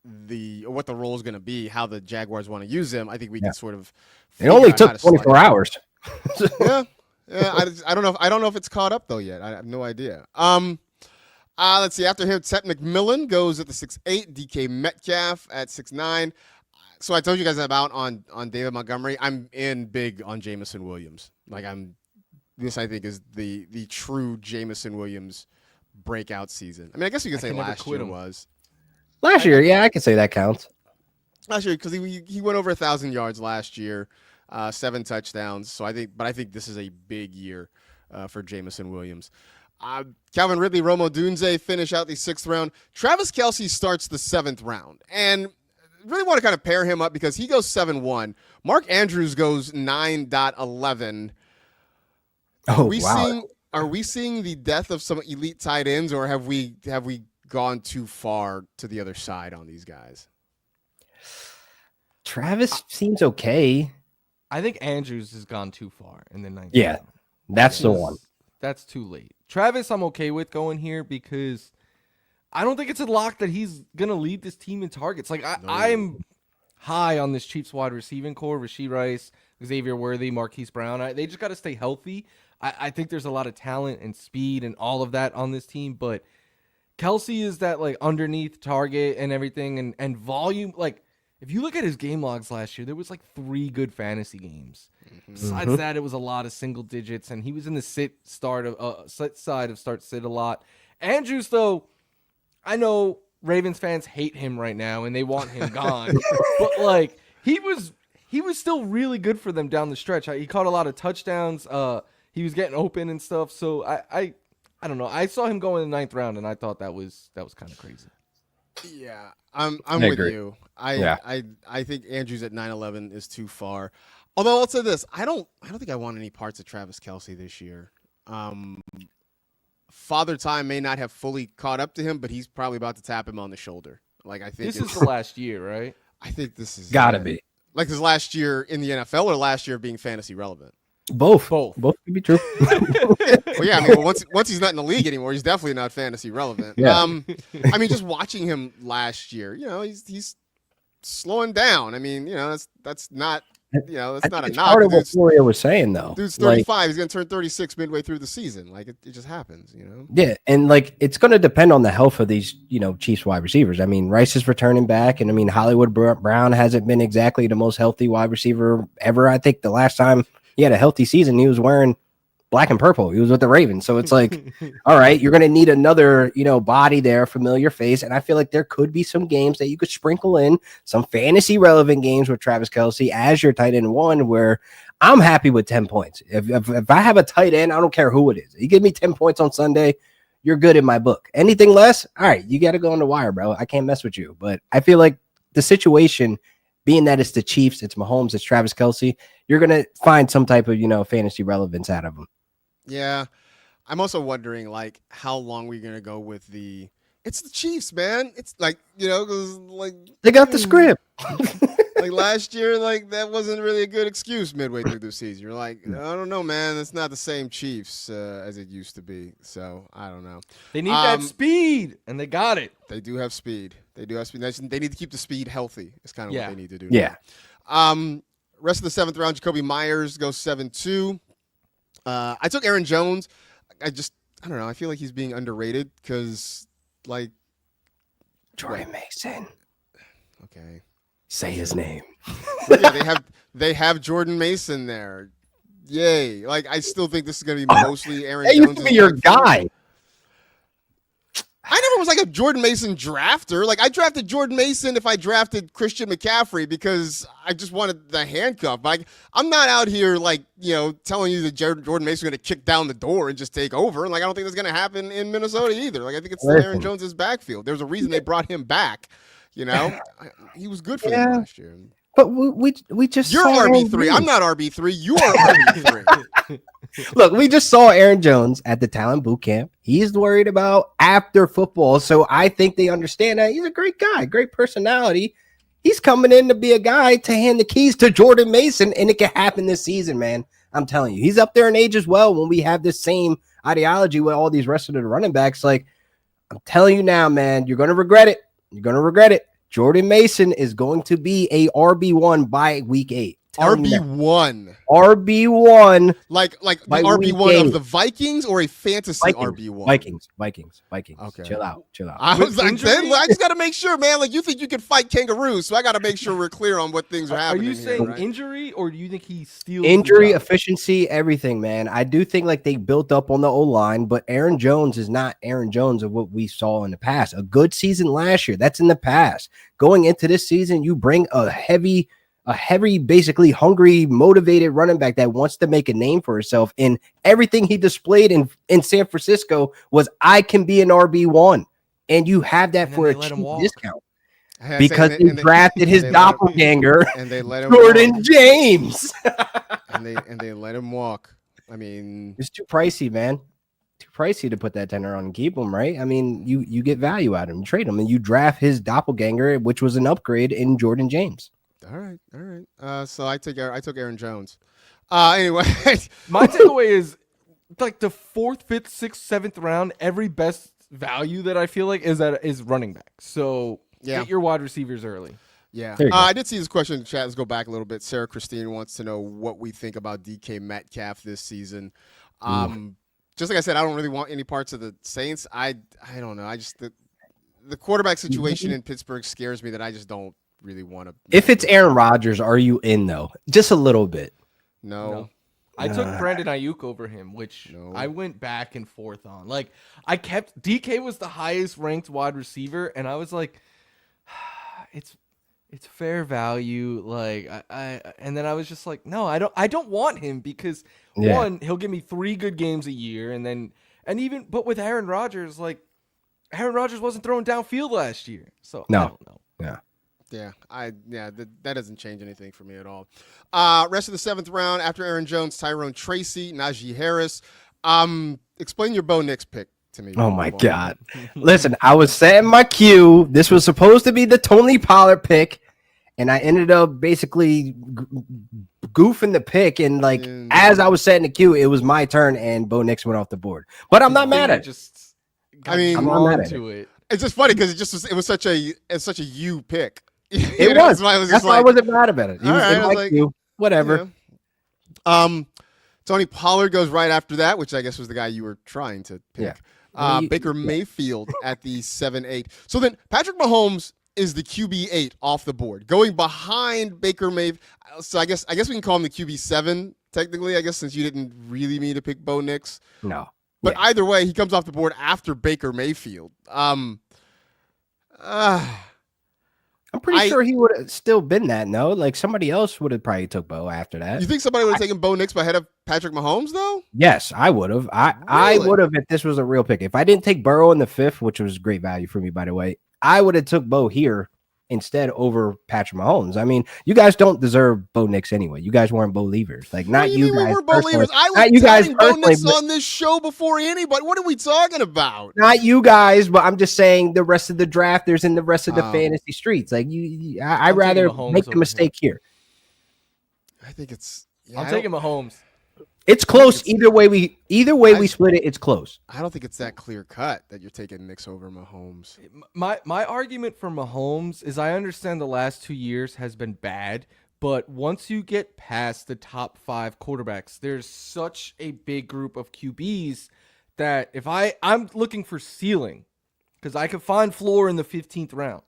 the role is going to be, how the Jaguars want to use him, I think we can sort of. It only took 24 hours. Yeah. Yeah, I don't know. I don't know if it's caught up though yet. I have no idea. Let's see. After him, Seth McMillan goes at the 6'8". DK Metcalf at 6'9". So I told you guys about on David Montgomery. I'm in big on Jameson Williams. This I think is the true Jameson Williams breakout season. I mean, I guess you can say last year was. Last year, yeah, I can say that counts. Last year because he went over 1,000 yards last year. 7 touchdowns. So I think this is a big year for Jameson Williams. Calvin Ridley, Romo Dunze finish out the 6th round. Travis Kelce starts the 7th round. And really want to kind of pair him up because he goes 7-1. Mark Andrews goes 9.11. Oh, wow. Are we seeing the death of some elite tight ends, or have we gone too far to the other side on these guys? Travis seems okay. I think Andrews has gone too far in the 9th. Yeah, that's the one. That's too late. Travis, I'm okay with going here because I don't think it's a lock that he's going to lead this team in targets. I'm high on this Chiefs wide receiving core, Rashee Rice, Xavier Worthy, Marquise Brown. They just got to stay healthy. I think there's a lot of talent and speed and all of that on this team, but Kelsey is that like underneath target and everything and volume. Like if you look at his game logs last year, there was like 3 good fantasy games. Besides that, it was a lot of single digits, and he was in the sit side of start sit a lot. Andrews, though, I know Ravens fans hate him right now and they want him gone, but like he was still really good for them down the stretch. He caught a lot of touchdowns. He was getting open and stuff. So I don't know. I saw him go in the 9th round, and I thought that was kind of crazy. Yeah, I'm with you. I think Andrews at 9-11 is too far. Although I'll say this, I don't think I want any parts of Travis Kelce this year. Father Time may not have fully caught up to him, but he's probably about to tap him on the shoulder. Like I think this is the last year, right? I think this is Gotta be. Like his last year in the NFL or last year being fantasy relevant. Both could be true. Well, yeah, I mean, once he's not in the league anymore, he's definitely not fantasy relevant. Yeah. I mean, just watching him last year, he's slowing down. I mean, that's not, that's not a knock. Part of what Florio was saying, though. Dude's 35. He's gonna turn 36 midway through the season. Like it just happens, Yeah, and like it's going to depend on the health of these, Chiefs wide receivers. I mean, Rice is returning back, and I mean, Hollywood Brown hasn't been exactly the most healthy wide receiver ever. I think the last time he had a healthy season, he was wearing black and purple. He was with the Ravens. So it's like, all right, you're going to need another, body there, familiar face. And I feel like there could be some games that you could sprinkle in, some fantasy relevant games with Travis Kelce as your tight end 1, where I'm happy with 10 points. If I have a tight end, I don't care who it is. You give me 10 points on Sunday, you're good in my book. Anything less, all right, you got to go on the wire, bro. I can't mess with you. But I feel like the situation, being that it's the Chiefs, it's Mahomes, it's Travis Kelce, you're going to find some type of, fantasy relevance out of them. Yeah. I'm also wondering, like, how long we're going to go with it's the Chiefs, man. It's like, 'cause, like, they got the script. Like last year, like that wasn't really a good excuse midway through the season. You're like, I don't know, man. It's not the same Chiefs as it used to be. So I don't know. They need that speed, and they got it. They do have speed. They need to keep the speed healthy. It's kind of what they need to do. Yeah. Now. Rest of the 7th round, Jacoby Myers goes 7-2. I took Aaron Jones. I don't know. I feel like he's being underrated because, like, Jordan Mason. Okay. Say his name. Yeah, they have Jordan Mason there. Yay! Like I still think this is going to be mostly Aaron Jones. That used to be your guy. I never was like a Jordan Mason drafter. Like I drafted Jordan Mason if I drafted Christian McCaffrey because I just wanted the handcuff. Like I'm not out here like telling you that Jordan Mason's going to kick down the door and just take over. Like I don't think that's going to happen in Minnesota either. Like I think it's Aaron Jones's backfield. There's a reason they brought him back. He was good for them last year. But we just you're RB3. I'm not RB3. You are RB3. Look, we just saw Aaron Jones at the talent boot camp. He's worried about after football. So I think they understand that he's a great guy, great personality. He's coming in to be a guy to hand the keys to Jordan Mason, and it can happen this season, man. I'm telling you, he's up there in age as well. When we have this same ideology with all these rest of the running backs, like I'm telling you now, man, you're going to regret it. You're going to regret it. Jordan Mason is going to be a RB1 by week 8. RB1. RB1. Like the RB1 of the Vikings or a fantasy RB1? Vikings. Okay. Chill out. I just got to make sure, man. Like you think you can fight kangaroos, so I got to make sure we're clear on what things are happening. Are you saying right? injury, or do you think he steals injury, efficiency, everything, man? I do think like they built up on the O-line, but Aaron Jones is not Aaron Jones of what we saw in the past. A good season last year, that's in the past. Going into this season, you bring a heavy, basically hungry, motivated running back that wants to make a name for himself. And everything he displayed in San Francisco was, I can be an RB1. And you have that for a cheap discount. Because they drafted his doppelganger, and they let him Jordan James. and they let him walk. I mean, it's too pricey, man. Too pricey to put that tender on and keep him, right? I mean, you get value out of him, you trade him, and you draft his doppelganger, which was an upgrade in Jordan James. All right. So I took Aaron Jones. Anyway, my takeaway is like the 4th, 5th, 6th, 7th round. Every best value that I feel like is running back. So get your wide receivers early. Yeah. I did see this question in the chat. Let's go back a little bit. Sarah Christine wants to know what we think about DK Metcalf this season. just like I said, I don't really want any parts of the Saints. I don't know. I just the quarterback situation in Pittsburgh scares me that I just don't really want to. If it's Aaron Rodgers, are you in though? Just a little bit. No. I took Brandon Ayuk over him, which I went back and forth on. Like, I kept DK was the highest ranked wide receiver, and I was like, it's fair value. Like, and then I was just like, no, I don't want him because one, he'll give me 3 good games a year, but with Aaron Rodgers, like, Aaron Rodgers wasn't throwing downfield last year, so I don't know. That doesn't change anything for me at all. Rest of the 7th round after Aaron Jones, Tyrone Tracy, Najee Harris. Explain your Bo Nix pick to me. Oh my God! Listen, I was setting my queue. This was supposed to be the Tony Pollard pick, and I ended up basically goofing the pick. And as I was setting the queue, it was my turn, and Bo Nix went off the board. But I'm not mad at it. I'm not mad at it. It's just funny because it was such a you pick. It was. That's why I wasn't mad about it. Whatever. Yeah. Tony Pollard goes right after that, which I guess was the guy you were trying to pick. Yeah. Baker Mayfield at the 7-8. So then Patrick Mahomes is the QB8 off the board, going behind Baker Mayfield. So I guess we can call him the QB7 technically. I guess since you didn't really mean to pick Bo Nix. No. But either way, he comes off the board after Baker Mayfield. I'm pretty sure he would have still been that. No, like somebody else would have probably took Bo after that. You think somebody would have taken Bo Nix ahead of Patrick Mahomes, though? Yes, I would have. I would have if this was a real pick. If I didn't take Burrow in the 5th, which was great value for me, by the way, I would have took Bo here instead over Patrick Mahomes. I mean, you guys don't deserve Bo Nix anyway. You guys weren't Bo leavers. Like, not you guys. We were Bo leavers. I was touting Bo Nix on this show before anybody. What are we talking about? Not you guys, but I'm just saying the rest of the drafters and the rest of the fantasy streets. Like, I'd rather make the mistake here. I think it's. I'm taking Mahomes. It's close. Either way we split it, it's close. I don't think it's that clear cut that you're taking Nix over Mahomes. My argument for Mahomes is I understand the last 2 years has been bad, but once you get past the top 5 quarterbacks, there's such a big group of QBs that if I'm looking for ceiling because I could find floor in the 15th round.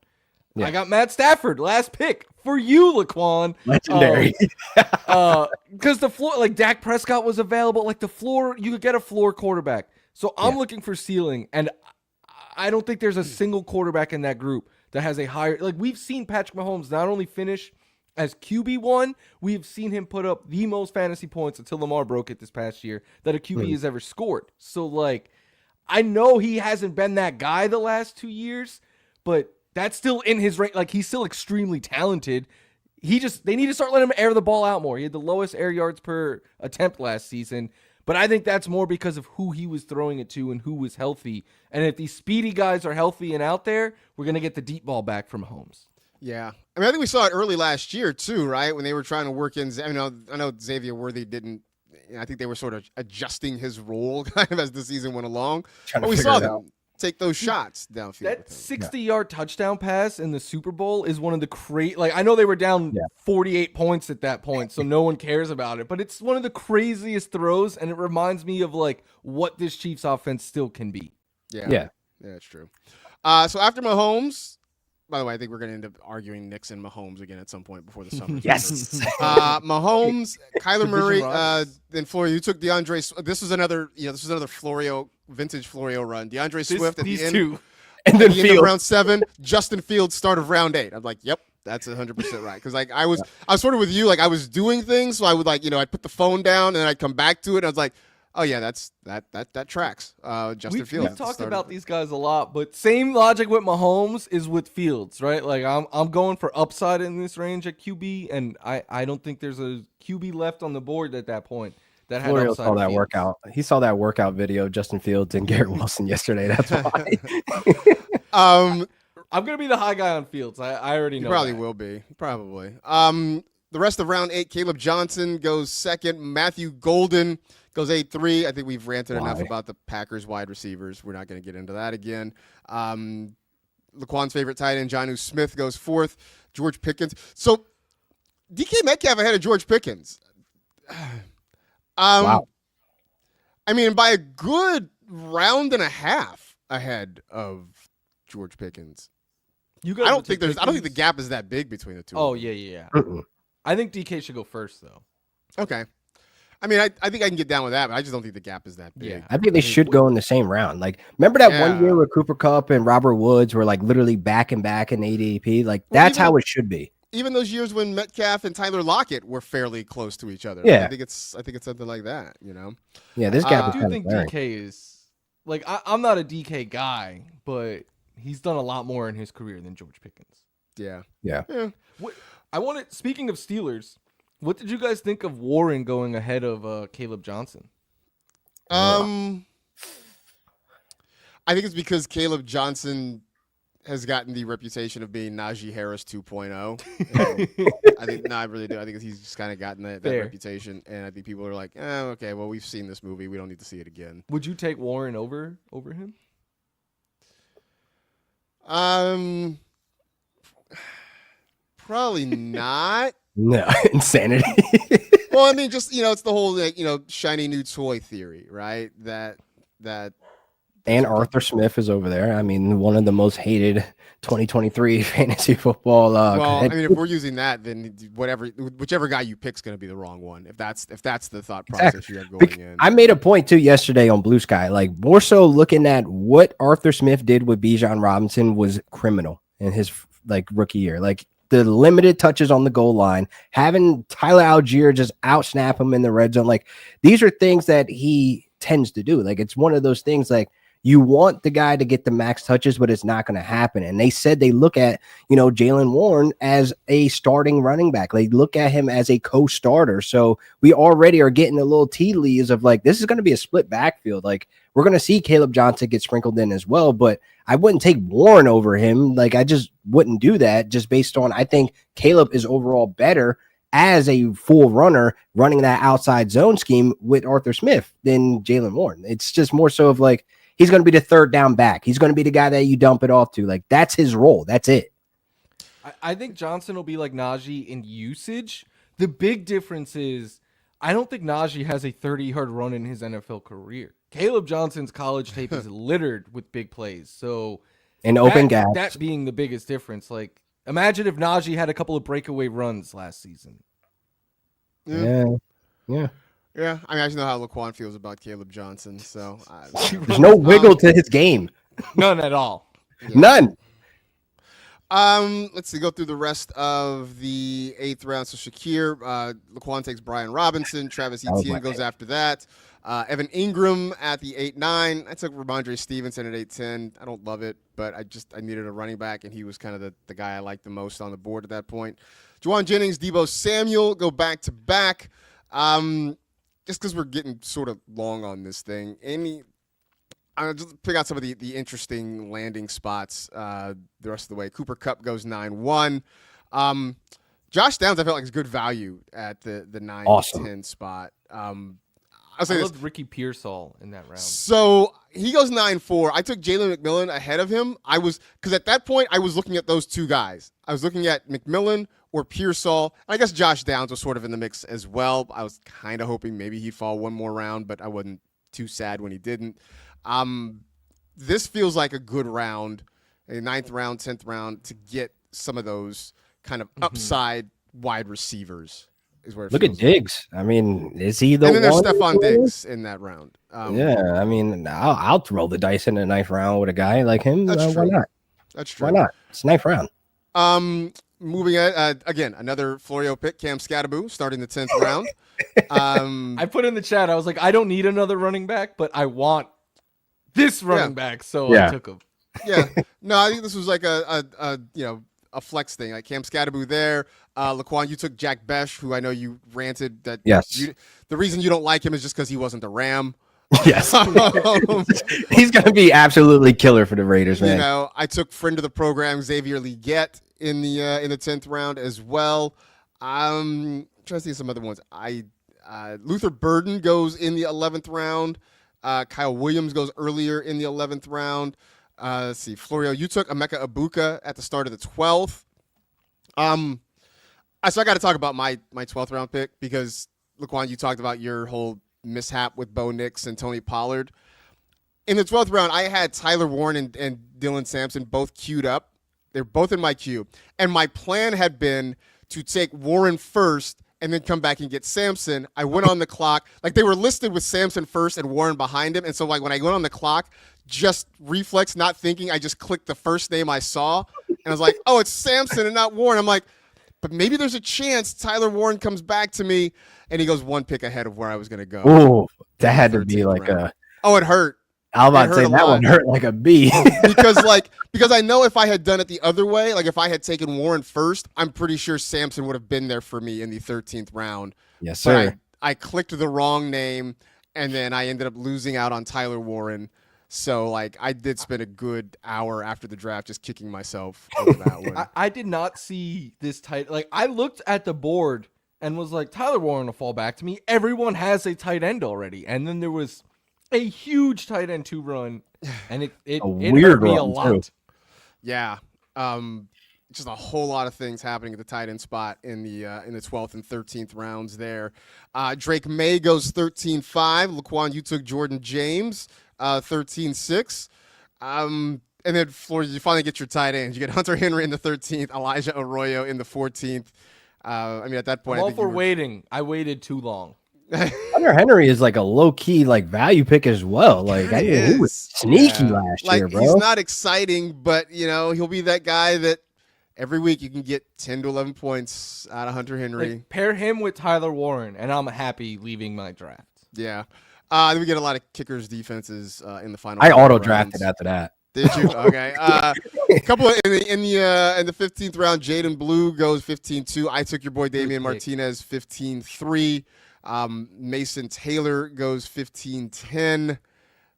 Yeah. I got Matt Stafford, last pick for you, LaQuan. Legendary. Because the floor, like Dak Prescott was available. Like the floor, you could get a floor quarterback. So I'm looking for ceiling, and I don't think there's a single quarterback in that group that has a higher. Like we've seen Patrick Mahomes not only finish as QB1, we've seen him put up the most fantasy points until Lamar broke it this past year that a QB has ever scored. So like, I know he hasn't been that guy the last 2 years, but that's still in his range. Like, he's still extremely talented. They need to start letting him air the ball out more. He had the lowest air yards per attempt last season, but I think that's more because of who he was throwing it to and who was healthy. And if these speedy guys are healthy and out there, we're going to get the deep ball back from Mahomes. Yeah. I mean, I think we saw it early last year too, right? When they were trying to work in, I know Xavier Worthy didn't, I think they were sort of adjusting his role kind of as the season went along. But we saw them take those shots downfield. That 60-yard touchdown pass in the Super Bowl is one of the I know they were down 48 points at that point, so no one cares about it, but it's one of the craziest throws, and it reminds me of like what this Chiefs offense still can be. Yeah, that's true. So after Mahomes, by the way, I think we're going to end up arguing Nix and Mahomes again at some point before the summer. Yes. Mahomes, Kyler Murray, then Florio. You took DeAndre. This was another Florio, vintage Florio run. DeAndre Swift at the end. And then the end of round 7, Justin Fields start of round 8. I'm like, yep, that's 100% right. Because like I was sort of with you. Like I was doing things, so I would I'd put the phone down and then I'd come back to it. And I was like, oh yeah, that tracks. Justin Fields. We've talked about these guys a lot, but same logic with Mahomes is with Fields, right? Like I'm going for upside in this range at QB, and I don't think there's a QB left on the board at that point that had Florio upside. Saw that workout. He saw that workout video of Justin Fields and Garrett Wilson yesterday. That's why. I'm gonna be the high guy on Fields. I already know. You probably will be. Probably. The rest of round 8, Caleb Johnson goes second. Matthew Golden goes 8-3. I think we've ranted enough about the Packers wide receivers. We're not going to get into that again. Laquan's favorite tight end, Jonnu Smith, goes 4th. George Pickens. So DK Metcalf ahead of George Pickens. Wow. I mean, by a good round and a half ahead of George Pickens. I don't think the gap is that big between the two. Oh, yeah. I think DK should go first, though. Okay. I mean, I think I can get down with that, but I just don't think the gap is that big. Yeah. I think they should go in the same round. Like, remember that one year where Cooper Kupp and Robert Woods were like literally back and back in ADP? Like, that's how it should be. Even those years when Metcalf and Tyler Lockett were fairly close to each other. Yeah. I think it's something like that, you know? Yeah, this gap I do think DK is like I'm not a DK guy, but he's done a lot more in his career than George Pickens. Yeah. Speaking of Steelers, what did you guys think of Warren going ahead of Caleb Johnson? I think it's because Caleb Johnson has gotten the reputation of being Najee Harris 2.0. I really do. I think he's just kind of gotten that reputation, and I think people are like, okay, well, we've seen this movie. We don't need to see it again. Would you take Warren over him? Probably not. No, insanity. Well, I mean, just, it's the whole, shiny new toy theory, right? That and Arthur Smith is over there. I mean, one of the most hated 2023 fantasy football. Well, I mean, if we're using that, then whichever guy you pick is going to be the wrong one. If that's the thought process you have going in. I made a point too yesterday on Blue Sky, like more so looking at what Arthur Smith did with Bijan Robinson was criminal in his rookie year. Like the limited touches on the goal line, having Tyler Algier just out-snap him in the red zone. Like these are things that he tends to do. Like it's one of those things like you want the guy to get the max touches, but it's not going to happen. And they said they look at, Jaylen Warren as a starting running back. They look at him as a co-starter. So we already are getting a little tea leaves of like, this is going to be a split backfield. Like we're going to see Caleb Johnson get sprinkled in as well, but I wouldn't take Warren over him. Like I just wouldn't do that just based on, I think Caleb is overall better as a full runner running that outside zone scheme with Arthur Smith than Jaylen Warren. It's just more so of like, he's going to be the third down back. He's going to be the guy that you dump it off to. Like, that's his role. That's it. I think Johnson will be like Najee in usage. The big difference is I don't think Najee has a 30-yard run in his NFL career. Caleb Johnson's college tape is littered with big plays. So, and open gaps. That being the biggest difference. Like, imagine if Najee had a couple of breakaway runs last season. Yeah. Yeah, I mean, I just know how LaQuan feels about Caleb Johnson, so there's no wiggle to his game. None at all. Yeah. None. Let's see. Go through the rest of the 8th round. So Shakir, LaQuan takes Brian Robinson. Travis Etienne goes after that. Evan Ingram at the 8-9. I took Ramondre Stevenson at 8-10. I don't love it, but I needed a running back, and he was kind of the guy I liked the most on the board at that point. Juwan Jennings, Deebo Samuel go back to back. Just because we're getting sort of long on this thing, I'll just pick out some of the interesting landing spots the rest of the way. Cooper Kupp goes 9-1. Josh Downs, I felt like is good value at the 9-10 spot. I loved Ricky Pearsall in that round. So he goes 9-4. I took Jalen McMillan ahead of him. Because at that point, I was looking at those two guys. I was looking at McMillan or Pearsall. I guess Josh Downs was sort of in the mix as well. I was kind of hoping maybe he'd fall one more round, but I wasn't too sad when he didn't. This feels like a good round, a 9th round, 10th round, to get some of those kind of upside wide receivers. Is where Look at Diggs. I mean, is he the one? And then there's Stephon Diggs in that round. Yeah, I mean, I'll throw the dice in the 9th round with a guy like him. That's true. Why not? That's true. Why not? It's a 9th round. Moving at again, another Florio pick, Cam Scatterboo, starting the 10th round. I put in the chat, I was like, I don't need another running back, but I want this running back, so I took him. Yeah. No, I think this was like a flex thing. Like Cam Scatterboo there. LaQuan, you took Jack Besh, who I know you ranted that the reason you don't like him is just because he wasn't a Ram. Yes. He's going to be absolutely killer for the Raiders, man. I took friend of the program, Xavier Leggett, in the 10th round as well. I'm trying to see some other ones. Luther Burden goes in the 11th round. Kyle Williams goes earlier in the 11th round. Let's see. Florio, you took Emeka Ibuka at the start of the 12th. So I got to talk about my 12th round pick because, LaQuan, you talked about your whole mishap with Bo Nix and Tony Pollard. In the 12th round, I had Tyler Warren and Dylan Sampson both queued up. They're both in my queue. And my plan had been to take Warren first and then come back and get Sampson. I went on the clock. Like, they were listed with Sampson first and Warren behind him. And so, like, when I went on the clock, just reflex, not thinking, I just clicked the first name I saw. And I was like, oh, it's Sampson and not Warren. I'm like, but maybe there's a chance Tyler Warren comes back to me. And he goes one pick ahead of where I was going to go. Oh, that had to be like round. Oh, it hurt. I was about to say that one hurt like a bee. because I know if I had done it the other way, like if I had taken Warren first, I'm pretty sure Sampson would have been there for me in the 13th round. Yes, sir. But I clicked the wrong name, and then I ended up losing out on Tyler Warren. So, like, I did spend a good hour after the draft just kicking myself over that one. I did not see this tight. Like, I looked at the board and was like, Tyler Warren will fall back to me. Everyone has a tight end already. And then there was a huge tight end 2 run, and it hurt me a lot. Too. Yeah, just a whole lot of things happening at the tight end spot in the 12th and 13th rounds there. Drake May goes 13-5. LaQuan, you took Jordan James 13-6. And then Florio, you finally get your tight ends. You get Hunter Henry in the 13th, Elijah Arroyo in the 14th. At that point, I'm all for waiting. I waited too long. Hunter Henry is like a low key like value pick as well. Like he was sneaky last year, bro. He's not exciting, but he'll be that guy that every week you can get 10 to 11 points out of Hunter Henry. Like, pair him with Tyler Warren, and I'm happy leaving my draft. Yeah, then we get a lot of kickers defenses in the final. I auto drafted after that. Did you? Okay. A couple in the 15th round, Jaden Blue goes 15-2. I took your boy Damian Martinez 15-3. Mason Taylor goes 15-10.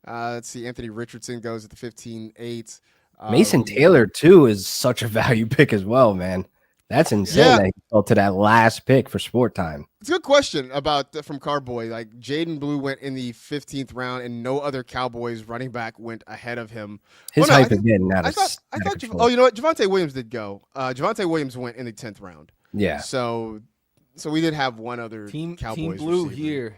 Let's see. Anthony Richardson goes at the 15-8. Mason Taylor too is such a value pick as well, man. That's insane that he fell to that last pick for sport time. It's a good question from Carboy. Like, Jaden Blue went in the 15th round, and no other Cowboys running back went ahead of him. His hype is getting out of control. Oh, you know what? Javonte Williams did go. Javonte Williams went in the 10th round. Yeah. So we did have one other Cowboys Team Blue receiver. here.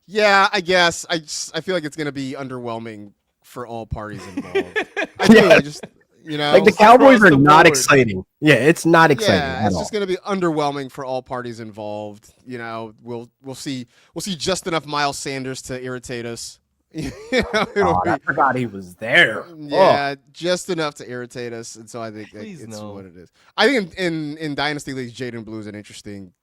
Yeah, I guess. I feel like it's going to be underwhelming for all parties involved. I do. I just... like the Cowboys are not exciting. Yeah, it's not exciting. Yeah, it's just going to be underwhelming for all parties involved. We'll see just enough Miles Sanders to irritate us. I forgot he was there. Yeah, just enough to irritate us, and so I think it's what it is. I think in Dynasty leagues, Jaden Blue is an interesting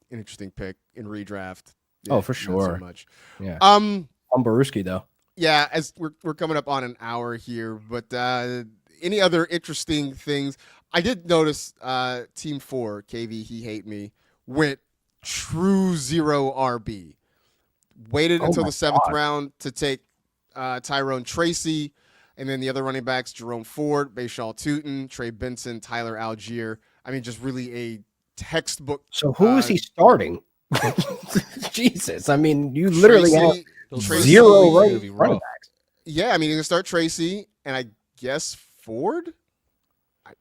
pick in redraft. Yeah, for sure. Not so much. Yeah. I'm Baruski though. Yeah, as we're coming up on an hour here, but. Any other interesting things? I did notice Team 4, KV, he hate me, went true 0 RB. Waited until the 7th round to take Tyrone Tracy, and then the other running backs, Jerome Ford, Bayshaw Tootin, Trey Benson, Tyler Algier. I mean, just really a textbook. So who is he starting? Jesus. I mean, you literally have 0 running backs. Yeah, I mean, you're going to start Tracy, and I guess Ford?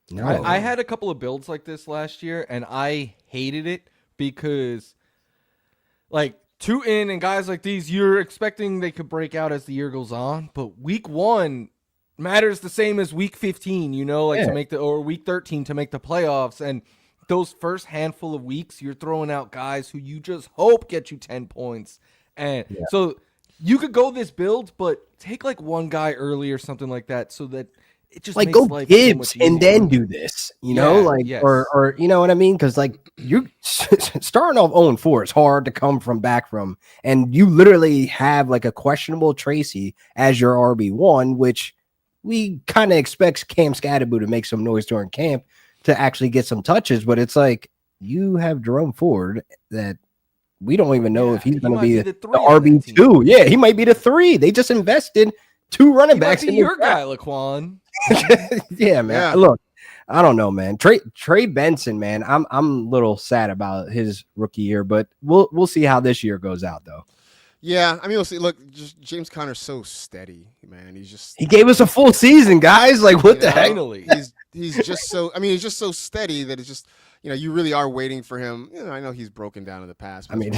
No. I had a couple of builds like this last year, and I hated it because, like, Tootin and guys like these, you're expecting they could break out as the year goes on, but week 1 matters the same as week 15, to make or week 13 to make the playoffs. And those first handful of weeks, you're throwing out guys who you just hope get you 10 points. And so you could go this build, but take like one guy early or something like that so that it just like makes go life Gibbs so much and then do this, or you know what I mean? Because like you're starting off 0-4, it's hard to come back from, and you literally have like a questionable Tracy as your RB1, which we kind of expect Cam Scatterboo to make some noise during camp to actually get some touches, but it's like you have Jerome Ford that we don't even know if he's going to be the RB2. Yeah, he might be the 3. They just invested 2 running backs in your guy, LaQuan. Yeah, man. Yeah. Look, I don't know, man. Trey Benson, man. I'm a little sad about his rookie year, but we'll see how this year goes out, though. Yeah, I mean, we'll see. Look, just James Conner's so steady, man. He gave us a full season, guys. Like, what the heck? Finally. He's just so. I mean, he's just so steady that it's just. You really are waiting for him. I know he's broken down in the past. I mean,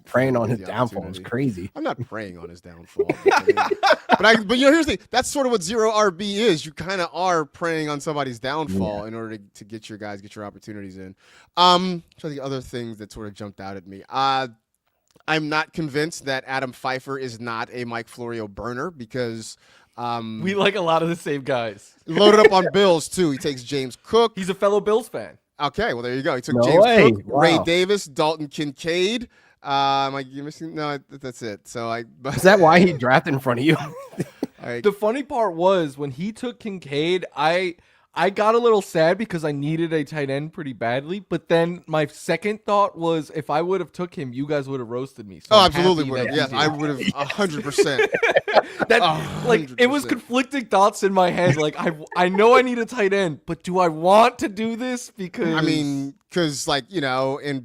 praying on his downfall is crazy. I'm not praying on his downfall. But here's the thing. That's sort of what zero RB is. You kind of are praying on somebody's downfall in order to get your opportunities in. So the other things that sort of jumped out at me. I'm not convinced that Adam Pfeiffer is not a Mike Florio burner because we like a lot of the same guys. Loaded up on Bills too. He takes James Cook. He's a fellow Bills fan. Okay, well there you go. He took James Cook, Ray Davis, Dalton Kincaid. Am I missing? No, that's it. So is that why he drafted in front of you? The funny part was when he took Kincaid, I got a little sad because I needed a tight end pretty badly. But then my second thought was if I would have took him, you guys would have roasted me. So absolutely would have. Yes, I would have 100%. It was conflicting thoughts in my head. Like I know I need a tight end, but do I want to do this? Because in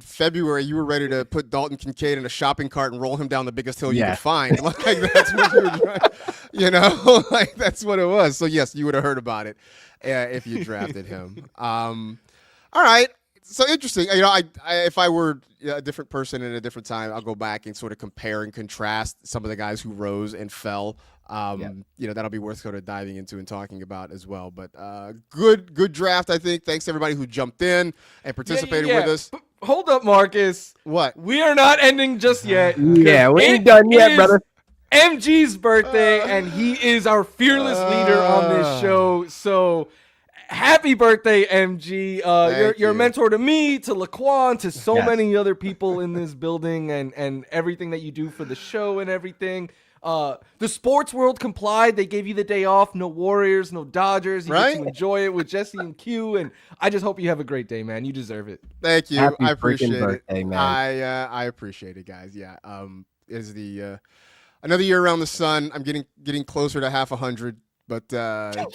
February you were ready to put Dalton Kincaid in a shopping cart and roll him down the biggest hill you could find. Like that's what you were trying, like that's what it was. So yes, you would have heard about it if you drafted him. All right. So interesting. If I were a different person in a different time, I'll go back and sort of compare and contrast some of the guys who rose and fell. That'll be worth sort of diving into and talking about as well. But good draft, I think. Thanks to everybody who jumped in and participated with us. But hold up, Marcus. What? We are not ending just yet. Yeah, we ain't done yet, brother. MG's birthday, and he is our fearless leader on this show. So happy birthday, MG. You're a mentor to me, to LaQuan, to so many other people in this building and everything that you do for the show and everything. The sports world complied. They gave you the day off. No Warriors, no Dodgers. You get to enjoy it with Jesse and Q. And I just hope you have a great day, man. You deserve it. Thank you. Happy I appreciate birthday, it. Man. I appreciate it, guys. Yeah. Is the another year around the sun. I'm getting closer to half 100, but I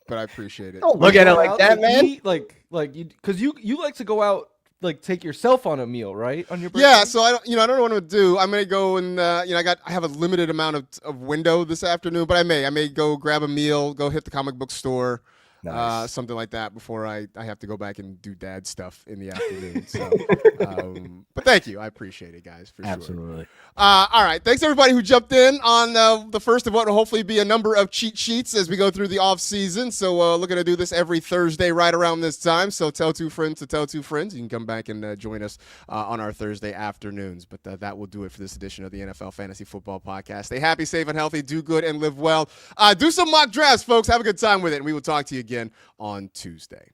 appreciate it. Don't look at it like that, man. Because you like to go out, like take yourself on a meal, right? On your birthday? Yeah, so I don't know what I'm gonna do. I'm gonna go and I have a limited amount of window this afternoon, but I may go grab a meal, go hit the comic book store, something like that before I have to go back and do dad stuff in the afternoon. So, but thank you, I appreciate it, guys, for sure. Absolutely. All right, thanks everybody who jumped in on the first of what will hopefully be a number of cheat sheets as we go through the off season. So looking to do this every Thursday right around this time. So tell two friends to tell two friends. You can come back and join us on our Thursday afternoons. But that will do it for this edition of the NFL Fantasy Football Podcast. Stay happy, safe, and healthy. Do good and live well. Do some mock drafts, folks. Have a good time with it, and we will talk to you again on Tuesday.